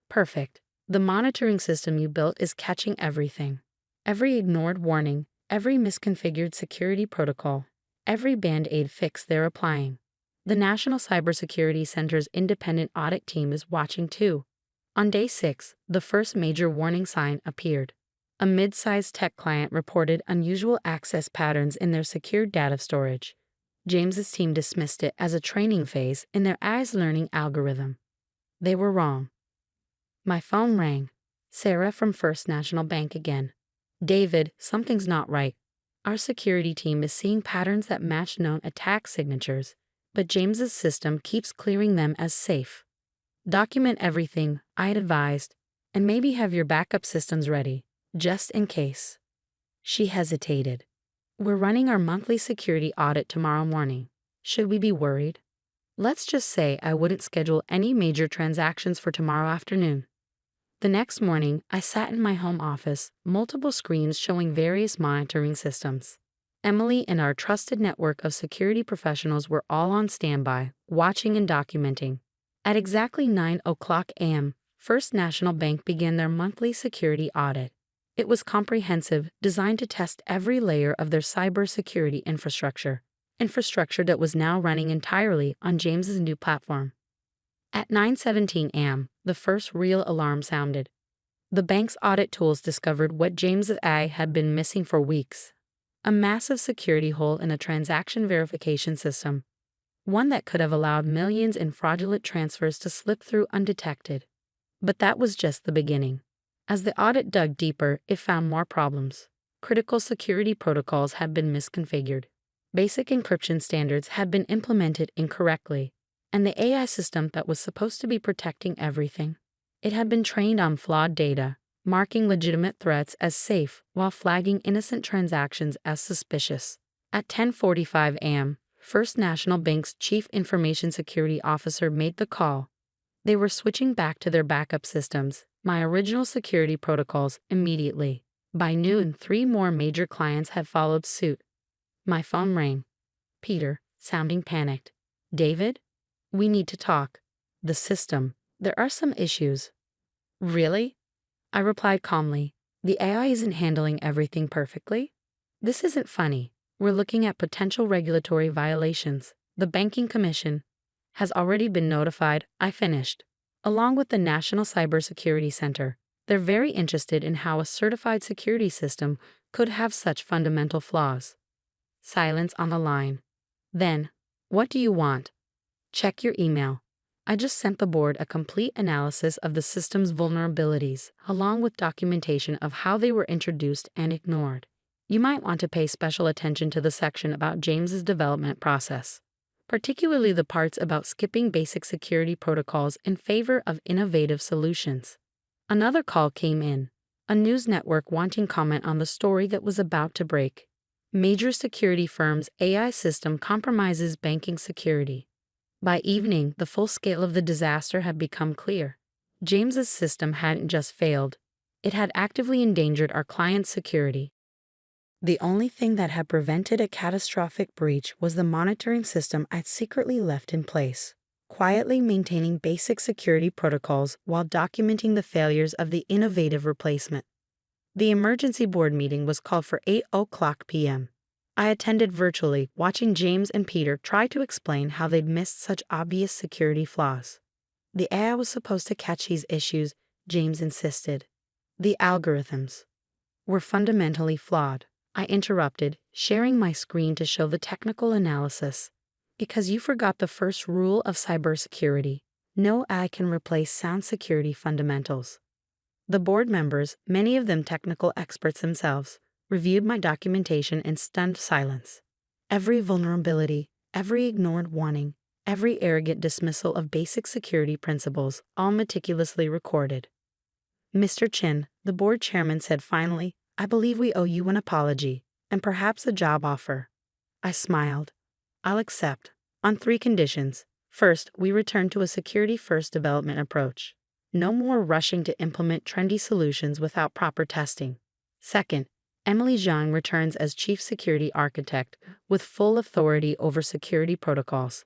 Perfect. The monitoring system you built is catching everything. Every ignored warning, every misconfigured security protocol, every band-aid fix they're applying. The National Cybersecurity Center's independent audit team is watching too. On day 6, the first major warning sign appeared. A mid-sized tech client reported unusual access patterns in their secure data storage. James's team dismissed it as a training phase in their AI's learning algorithm. They were wrong. My phone rang. Sarah from First National Bank again. David, something's not right. Our security team is seeing patterns that match known attack signatures, but James's system keeps clearing them as safe. Document everything, I'd advised, and maybe have your backup systems ready, just in case. She hesitated. We're running our monthly security audit tomorrow morning. Should we be worried? Let's just say I wouldn't schedule any major transactions for tomorrow afternoon. The next morning, I sat in my home office, multiple screens showing various monitoring systems. Emily and our trusted network of security professionals were all on standby, watching and documenting. At exactly 9:00 a.m., First National Bank began their monthly security audit. It was comprehensive, designed to test every layer of their cybersecurity infrastructure that was now running entirely on James's new platform. At 9:17 a.m., the first real alarm sounded. The bank's audit tools discovered what James's AI had been missing for weeks. A massive security hole in the transaction verification system. One that could have allowed millions in fraudulent transfers to slip through undetected. But that was just the beginning. As the audit dug deeper, it found more problems. Critical security protocols had been misconfigured. Basic encryption standards had been implemented incorrectly. And the AI system that was supposed to be protecting everything, it had been trained on flawed data, marking legitimate threats as safe while flagging innocent transactions as suspicious. At 10:45 a.m., First National Bank's Chief Information Security Officer made the call. They were switching back to their backup systems, my original security protocols, immediately. By noon, 3 more major clients had followed suit. My phone rang. Peter, sounding panicked. David? We need to talk. The system. There are some issues. Really? I replied calmly. The AI isn't handling everything perfectly. This isn't funny. We're looking at potential regulatory violations. The Banking Commission has already been notified. I finished. Along with the National Cybersecurity Center, they're very interested in how a certified security system could have such fundamental flaws. Silence on the line. Then, what do you want? Check your email. I just sent the board a complete analysis of the system's vulnerabilities, along with documentation of how they were introduced and ignored. You might want to pay special attention to the section about James's development process, particularly the parts about skipping basic security protocols in favor of innovative solutions. Another call came in, a news network wanting comment on the story that was about to break. Major security firm's AI system compromises banking security. By evening, the full scale of the disaster had become clear. James's system hadn't just failed, it had actively endangered our client's security. The only thing that had prevented a catastrophic breach was the monitoring system I'd secretly left in place, quietly maintaining basic security protocols while documenting the failures of the innovative replacement. The emergency board meeting was called for 8:00 p.m. I attended virtually, watching James and Peter try to explain how they'd missed such obvious security flaws. The AI was supposed to catch these issues, James insisted. The algorithms were fundamentally flawed. I interrupted, sharing my screen to show the technical analysis. Because you forgot the first rule of cybersecurity. No AI can replace sound security fundamentals. The board members, many of them technical experts themselves, reviewed my documentation in stunned silence. Every vulnerability, every ignored warning, every arrogant dismissal of basic security principles, all meticulously recorded. Mr. Chin, the board chairman said finally, I believe we owe you an apology, and perhaps a job offer. I smiled. I'll accept, on 3 conditions. First, we return to a security-first development approach. No more rushing to implement trendy solutions without proper testing. Second, Emily Zhang returns as Chief Security Architect with full authority over security protocols.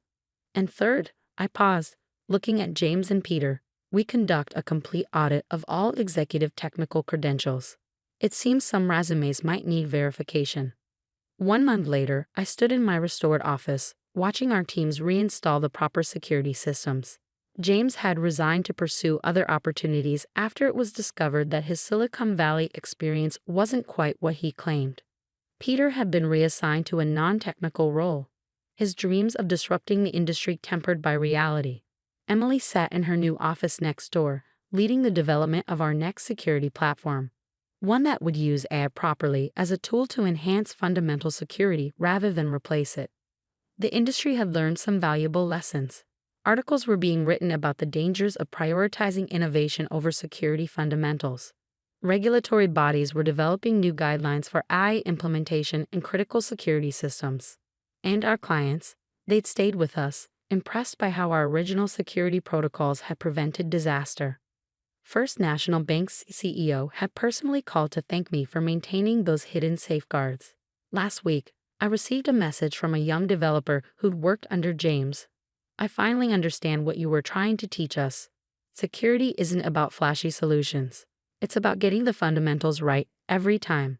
And third, I paused, looking at James and Peter. We conduct a complete audit of all executive technical credentials. It seems some resumes might need verification. 1 month later, I stood in my restored office, watching our teams reinstall the proper security systems. James had resigned to pursue other opportunities after it was discovered that his Silicon Valley experience wasn't quite what he claimed. Peter had been reassigned to a non-technical role, his dreams of disrupting the industry tempered by reality. Emily sat in her new office next door, leading the development of our next security platform, one that would use AI properly as a tool to enhance fundamental security rather than replace it. The industry had learned some valuable lessons. Articles were being written about the dangers of prioritizing innovation over security fundamentals. Regulatory bodies were developing new guidelines for AI implementation in critical security systems. And our clients, they'd stayed with us, impressed by how our original security protocols had prevented disaster. First National Bank's CEO had personally called to thank me for maintaining those hidden safeguards. Last week, I received a message from a young developer who'd worked under James. I finally understand what you were trying to teach us. Security isn't about flashy solutions. It's about getting the fundamentals right every time.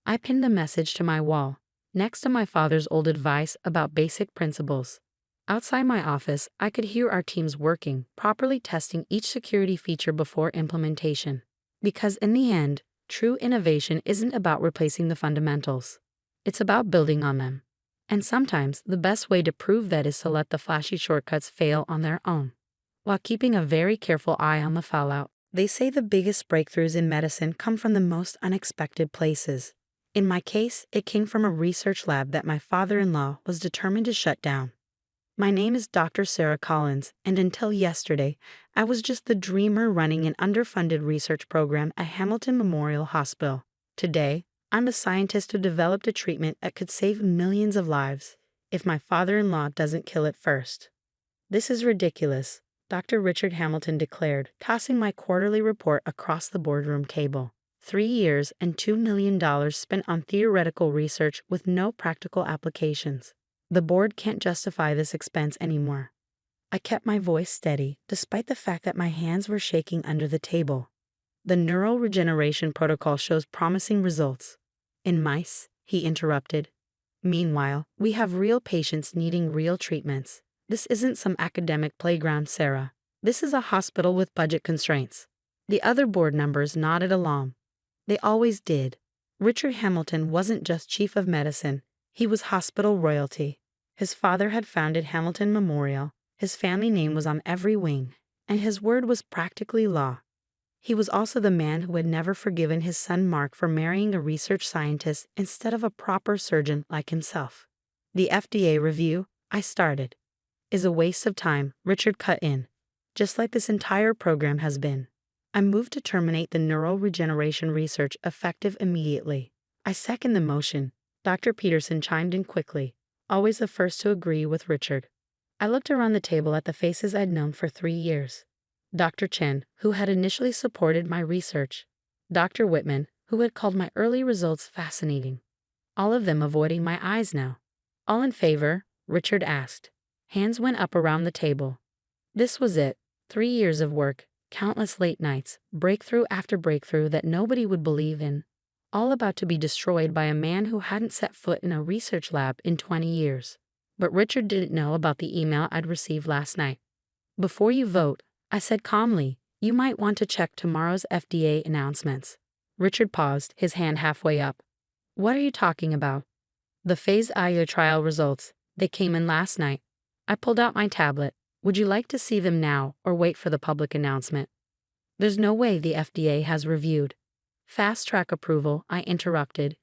I pinned the message to my wall, next to my father's old advice about basic principles. Outside my office, I could hear our teams working, properly testing each security feature before implementation. Because in the end, true innovation isn't about replacing the fundamentals. It's about building on them. And sometimes, the best way to prove that is to let the flashy shortcuts fail on their own, while keeping a very careful eye on the fallout. They say the biggest breakthroughs in medicine come from the most unexpected places. In my case, it came from a research lab that my father-in-law was determined to shut down. My name is Dr. Sarah Collins, and until yesterday, I was just the dreamer running an underfunded research program at Hamilton Memorial Hospital. Today, I'm the scientist who developed a treatment that could save millions of lives if my father-in-law doesn't kill it first. This is ridiculous, Dr. Richard Hamilton declared, tossing my quarterly report across the boardroom table. 3 years and $2 million spent on theoretical research with no practical applications. The board can't justify this expense anymore. I kept my voice steady, despite the fact that my hands were shaking under the table. The neural regeneration protocol shows promising results. In mice, he interrupted. Meanwhile, we have real patients needing real treatments. This isn't some academic playground, Sarah. This is a hospital with budget constraints. The other board members nodded along. They always did. Richard Hamilton wasn't just chief of medicine, he was hospital royalty. His father had founded Hamilton Memorial, his family name was on every wing, and his word was practically law. He was also the man who had never forgiven his son Mark for marrying a research scientist instead of a proper surgeon like himself. The FDA review, I started, is a waste of time, Richard cut in. Just like this entire program has been. I moved to terminate the neural regeneration research effective immediately. I second the motion. Dr. Peterson chimed in quickly, always the first to agree with Richard. I looked around the table at the faces I'd known for 3 years. Dr. Chen, who had initially supported my research. Dr. Whitman, who had called my early results fascinating. All of them avoiding my eyes now. All in favor? Richard asked. Hands went up around the table. This was it. 3 years of work, countless late nights, breakthrough after breakthrough that nobody would believe in, all about to be destroyed by a man who hadn't set foot in a research lab in 20 years. But Richard didn't know about the email I'd received last night. Before you vote, I said calmly, you might want to check tomorrow's FDA announcements. Richard paused, his hand halfway up. What are you talking about? The phase aita trial results. They came in last night. I pulled out my tablet. Would you like to see them now or wait for the public announcement? There's no way the FDA has reviewed. Fast-track approval, I interrupted,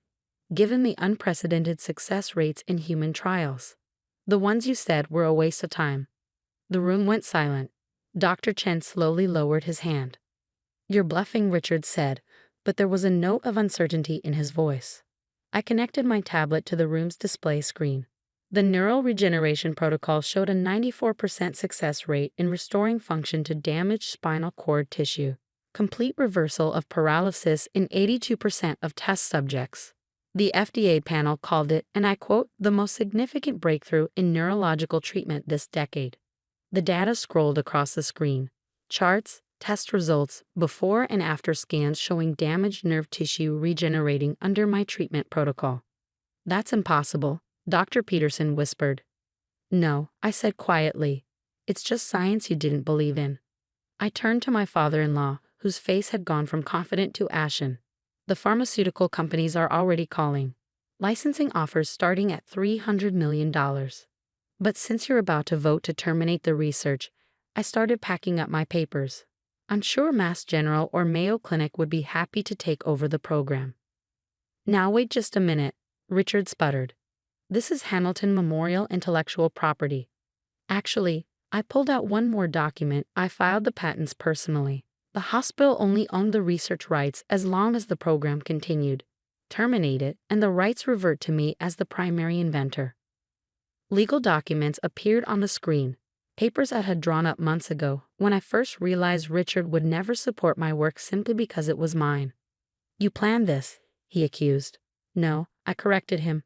given the unprecedented success rates in human trials. The ones you said were a waste of time. The room went silent. Dr. Chen slowly lowered his hand. You're bluffing, Richard said, but there was a note of uncertainty in his voice. I connected my tablet to the room's display screen. The neural regeneration protocol showed a 94% success rate in restoring function to damaged spinal cord tissue, complete reversal of paralysis in 82% of test subjects. The FDA panel called it, and I quote, the most significant breakthrough in neurological treatment this decade. The data scrolled across the screen. Charts, test results, before and after scans showing damaged nerve tissue regenerating under my treatment protocol. That's impossible, Dr. Peterson whispered. No, I said quietly. It's just science you didn't believe in. I turned to my father-in-law, whose face had gone from confident to ashen. The pharmaceutical companies are already calling. Licensing offers starting at $300 million. But since you're about to vote to terminate the research, I started packing up my papers. I'm sure Mass General or Mayo Clinic would be happy to take over the program. Now wait just a minute, Richard sputtered. This is Hamilton Memorial Intellectual Property. Actually, I pulled out one more document. I filed the patents personally. The hospital only owned the research rights as long as the program continued. Terminate it, and the rights revert to me as the primary inventor. Legal documents appeared on the screen, papers I had drawn up months ago when I first realized Richard would never support my work simply because it was mine. You planned this, he accused. No, I corrected him.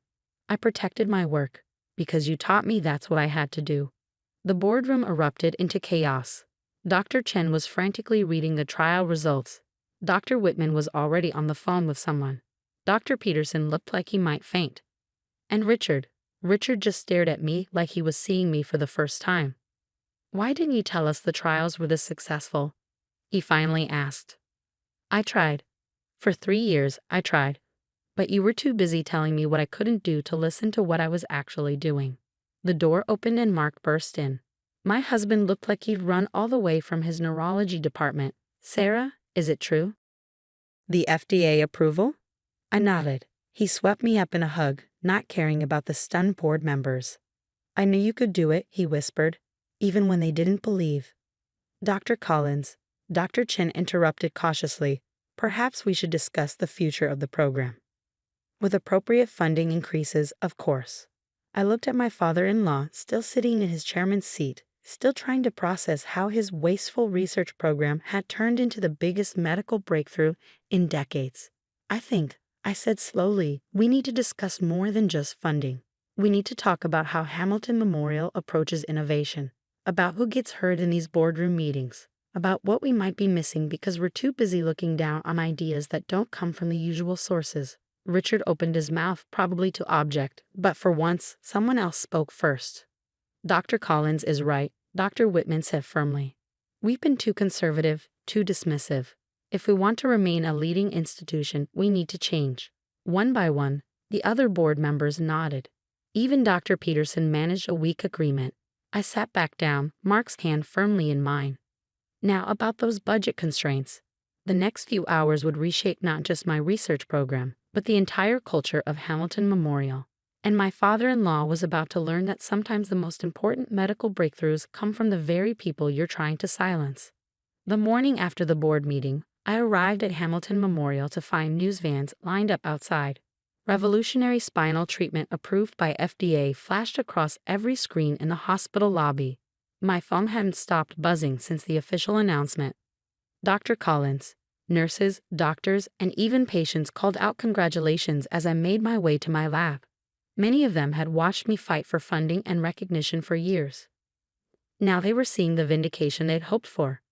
I protected my work, because you taught me that's what I had to do. The boardroom erupted into chaos. Dr. Chen was frantically reading the trial results. Dr. Whitman was already on the phone with someone. Dr. Peterson looked like he might faint. And Richard just stared at me like he was seeing me for the first time. Why didn't you tell us the trials were this successful? He finally asked. I tried. For 3 years, I tried. But you were too busy telling me what I couldn't do to listen to what I was actually doing. The door opened and Mark burst in. My husband looked like he'd run all the way from his neurology department. Sarah, is it true? The FDA approval? I nodded. He swept me up in a hug, not caring about the stunned board members. I knew you could do it, he whispered, even when they didn't believe. Dr. Collins, Dr. Chen interrupted cautiously. Perhaps we should discuss the future of the program. With appropriate funding increases, of course. I looked at my father-in-law, still sitting in his chairman's seat, still trying to process how his wasteful research program had turned into the biggest medical breakthrough in decades. I said slowly, we need to discuss more than just funding. We need to talk about how Hamilton Memorial approaches innovation, about who gets heard in these boardroom meetings, about what we might be missing because we're too busy looking down on ideas that don't come from the usual sources. Richard opened his mouth, probably to object, but for once, someone else spoke first. Dr. Collins is right, Dr. Whitman said firmly. We've been too conservative, too dismissive. If we want to remain a leading institution, we need to change. One by one, the other board members nodded. Even Dr. Peterson managed a weak agreement. I sat back down, Mark's hand firmly in mine. Now about those budget constraints. The next few hours would reshape not just my research program, but the entire culture of Hamilton Memorial. And my father-in-law was about to learn that sometimes the most important medical breakthroughs come from the very people you're trying to silence. The morning after the board meeting, I arrived at Hamilton Memorial to find news vans lined up outside. Revolutionary spinal treatment approved by FDA flashed across every screen in the hospital lobby. My phone hadn't stopped buzzing since the official announcement. Dr. Collins, nurses, doctors, and even patients called out congratulations as I made my way to my lab. Many of them had watched me fight for funding and recognition for years. Now they were seeing the vindication they'd hoped for.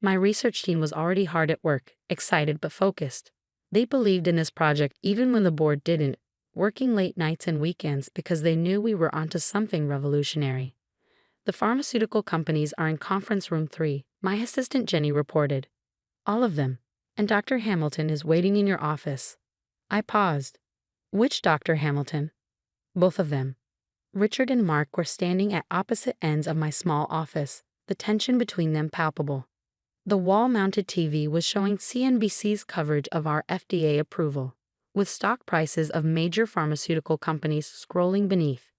My research team was already hard at work, excited but focused. They believed in this project even when the board didn't, working late nights and weekends because they knew we were onto something revolutionary. The pharmaceutical companies are in conference room 3, my assistant Jenny reported. All of them. And Dr. Hamilton is waiting in your office. I paused. Which Dr. Hamilton? Both of them. Richard and Mark were standing at opposite ends of my small office, the tension between them palpable. The wall-mounted TV was showing CNBC's coverage of our FDA approval, with stock prices of major pharmaceutical companies scrolling beneath.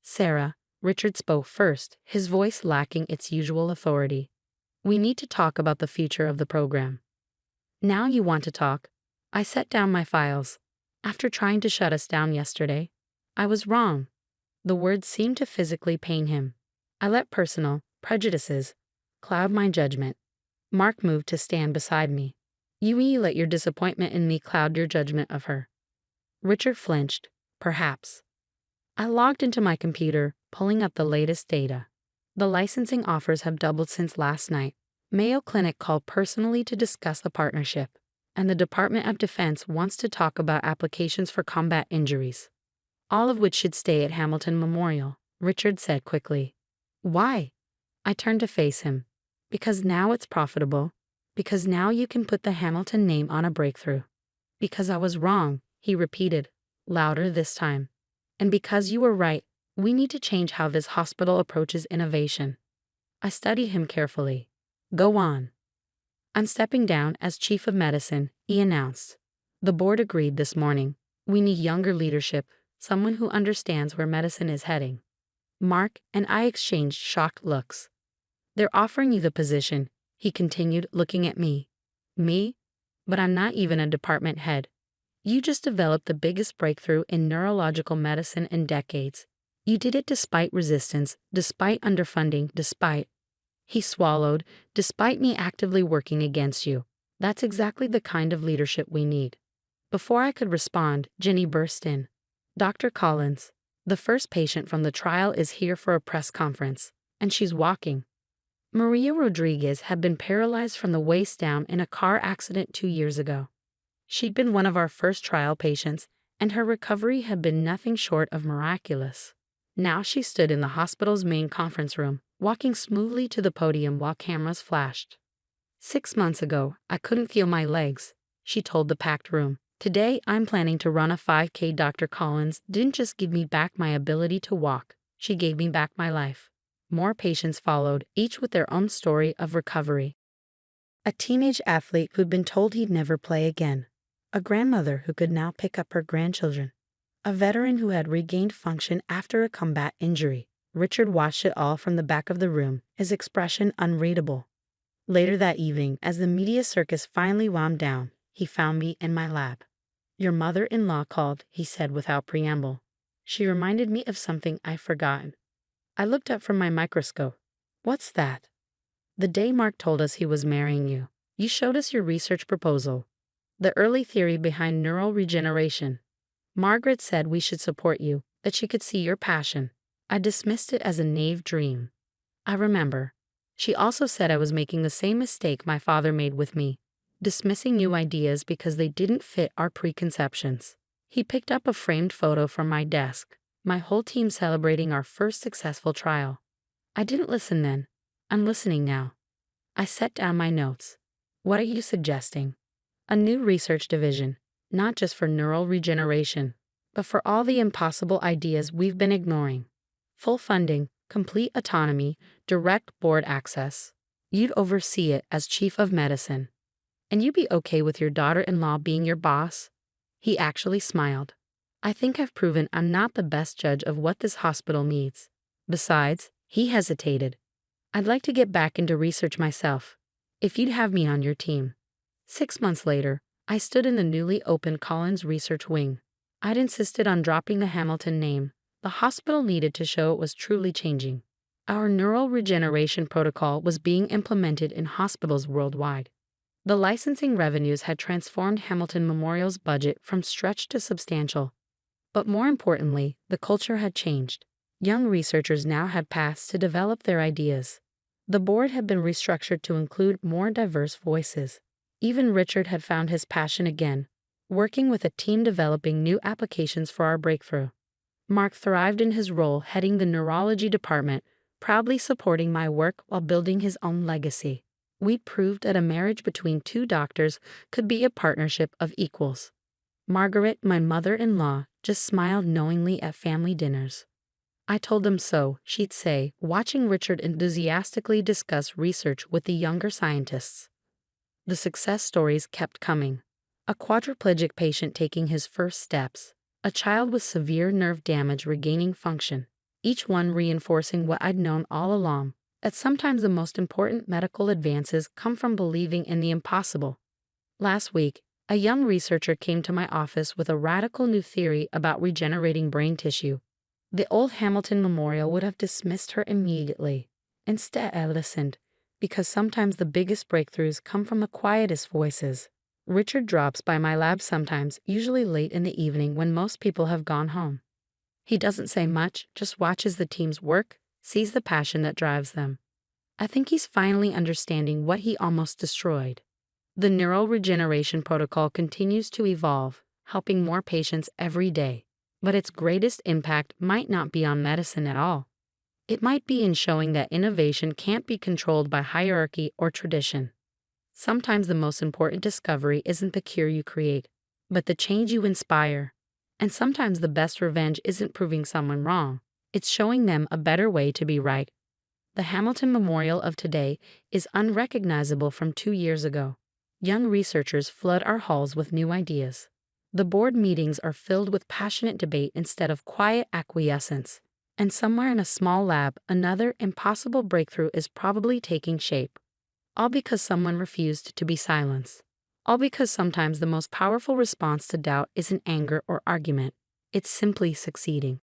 Sarah, Richard spoke first, his voice lacking its usual authority. We need to talk about the future of the program. Now you want to talk? I set down my files. After trying to shut us down yesterday, I was wrong. The words seemed to physically pain him. I let personal prejudices cloud my judgment. Mark moved to stand beside me. You let your disappointment in me cloud your judgment of her. Richard flinched. Perhaps. I logged into my computer, pulling up the latest data. The licensing offers have doubled since last night. Mayo Clinic called personally to discuss the partnership, and the Department of Defense wants to talk about applications for combat injuries. All of which should stay at Hamilton Memorial, Richard said quickly. Why? I turned to face him. Because now it's profitable. Because now you can put the Hamilton name on a breakthrough. Because I was wrong, he repeated, louder this time. And because you were right, we need to change how this hospital approaches innovation. I studied him carefully. Go on. I'm stepping down as chief of medicine, he announced. The board agreed this morning. We need younger leadership, someone who understands where medicine is heading. Mark and I exchanged shocked looks. They're offering you the position, he continued, looking at me. Me? But I'm not even a department head. You just developed the biggest breakthrough in neurological medicine in decades. You did it despite resistance, despite underfunding, despite... He swallowed, despite me actively working against you. That's exactly the kind of leadership we need. Before I could respond, Jenny burst in. Dr. Collins, the first patient from the trial is here for a press conference, and she's walking. Maria Rodriguez had been paralyzed from the waist down in a car accident 2 years ago. She'd been one of our first trial patients, and her recovery had been nothing short of miraculous. Now she stood in the hospital's main conference room, walking smoothly to the podium while cameras flashed. 6 months ago, I couldn't feel my legs, she told the packed room. Today, I'm planning to run a 5K. Dr. Collins didn't just give me back my ability to walk, she gave me back my life. More patients followed, each with their own story of recovery. A teenage athlete who'd been told he'd never play again. A grandmother who could now pick up her grandchildren. A veteran who had regained function after a combat injury. Richard watched it all from the back of the room, his expression unreadable. Later that evening, as the media circus finally wound down, he found me in my lab. Your mother-in-law called, he said without preamble. She reminded me of something I'd forgotten. I looked up from my microscope. What's that? The day Mark told us he was marrying you, you showed us your research proposal. The early theory behind neural regeneration. Margaret said we should support you, that she could see your passion. I dismissed it as a naive dream. I remember. She also said I was making the same mistake my father made with me, dismissing new ideas because they didn't fit our preconceptions. He picked up a framed photo from my desk, my whole team celebrating our first successful trial. I didn't listen then. I'm listening now. I set down my notes. What are you suggesting? A new research division, not just for neural regeneration, but for all the impossible ideas we've been ignoring. Full funding, complete autonomy, direct board access. You'd oversee it as chief of medicine. And you'd be okay with your daughter-in-law being your boss? He actually smiled. I think I've proven I'm not the best judge of what this hospital needs. Besides, he hesitated. I'd like to get back into research myself, if you'd have me on your team. 6 months later, I stood in the newly opened Collins Research Wing. I'd insisted on dropping the Hamilton name. The hospital needed to show it was truly changing. Our neural regeneration protocol was being implemented in hospitals worldwide. The licensing revenues had transformed Hamilton Memorial's budget from stretched to substantial. But more importantly, the culture had changed. Young researchers now had paths to develop their ideas. The board had been restructured to include more diverse voices. Even Richard had found his passion again, working with a team developing new applications for our breakthrough. Mark thrived in his role heading the neurology department, proudly supporting my work while building his own legacy. We proved that a marriage between two doctors could be a partnership of equals. Margaret, my mother-in-law, just smiled knowingly at family dinners. I told them so, she'd say, watching Richard enthusiastically discuss research with the younger scientists. The success stories kept coming. A quadriplegic patient taking his first steps, a child with severe nerve damage regaining function, each one reinforcing what I'd known all along, that sometimes the most important medical advances come from believing in the impossible. Last week, a young researcher came to my office with a radical new theory about regenerating brain tissue. The old Hamilton Memorial would have dismissed her immediately. Instead, I listened, because sometimes the biggest breakthroughs come from the quietest voices. Richard drops by my lab sometimes, usually late in the evening when most people have gone home. He doesn't say much, just watches the teams work, sees the passion that drives them. I think he's finally understanding what he almost destroyed. The neural regeneration protocol continues to evolve, helping more patients every day. But its greatest impact might not be on medicine at all. It might be in showing that innovation can't be controlled by hierarchy or tradition. Sometimes the most important discovery isn't the cure you create, but the change you inspire. And sometimes the best revenge isn't proving someone wrong, it's showing them a better way to be right. The Hamilton Memorial of today is unrecognizable from 2 years ago. Young researchers flood our halls with new ideas. The board meetings are filled with passionate debate instead of quiet acquiescence. And somewhere in a small lab, another impossible breakthrough is probably taking shape. All because someone refused to be silenced. All because sometimes the most powerful response to doubt isn't anger or argument. It's simply succeeding.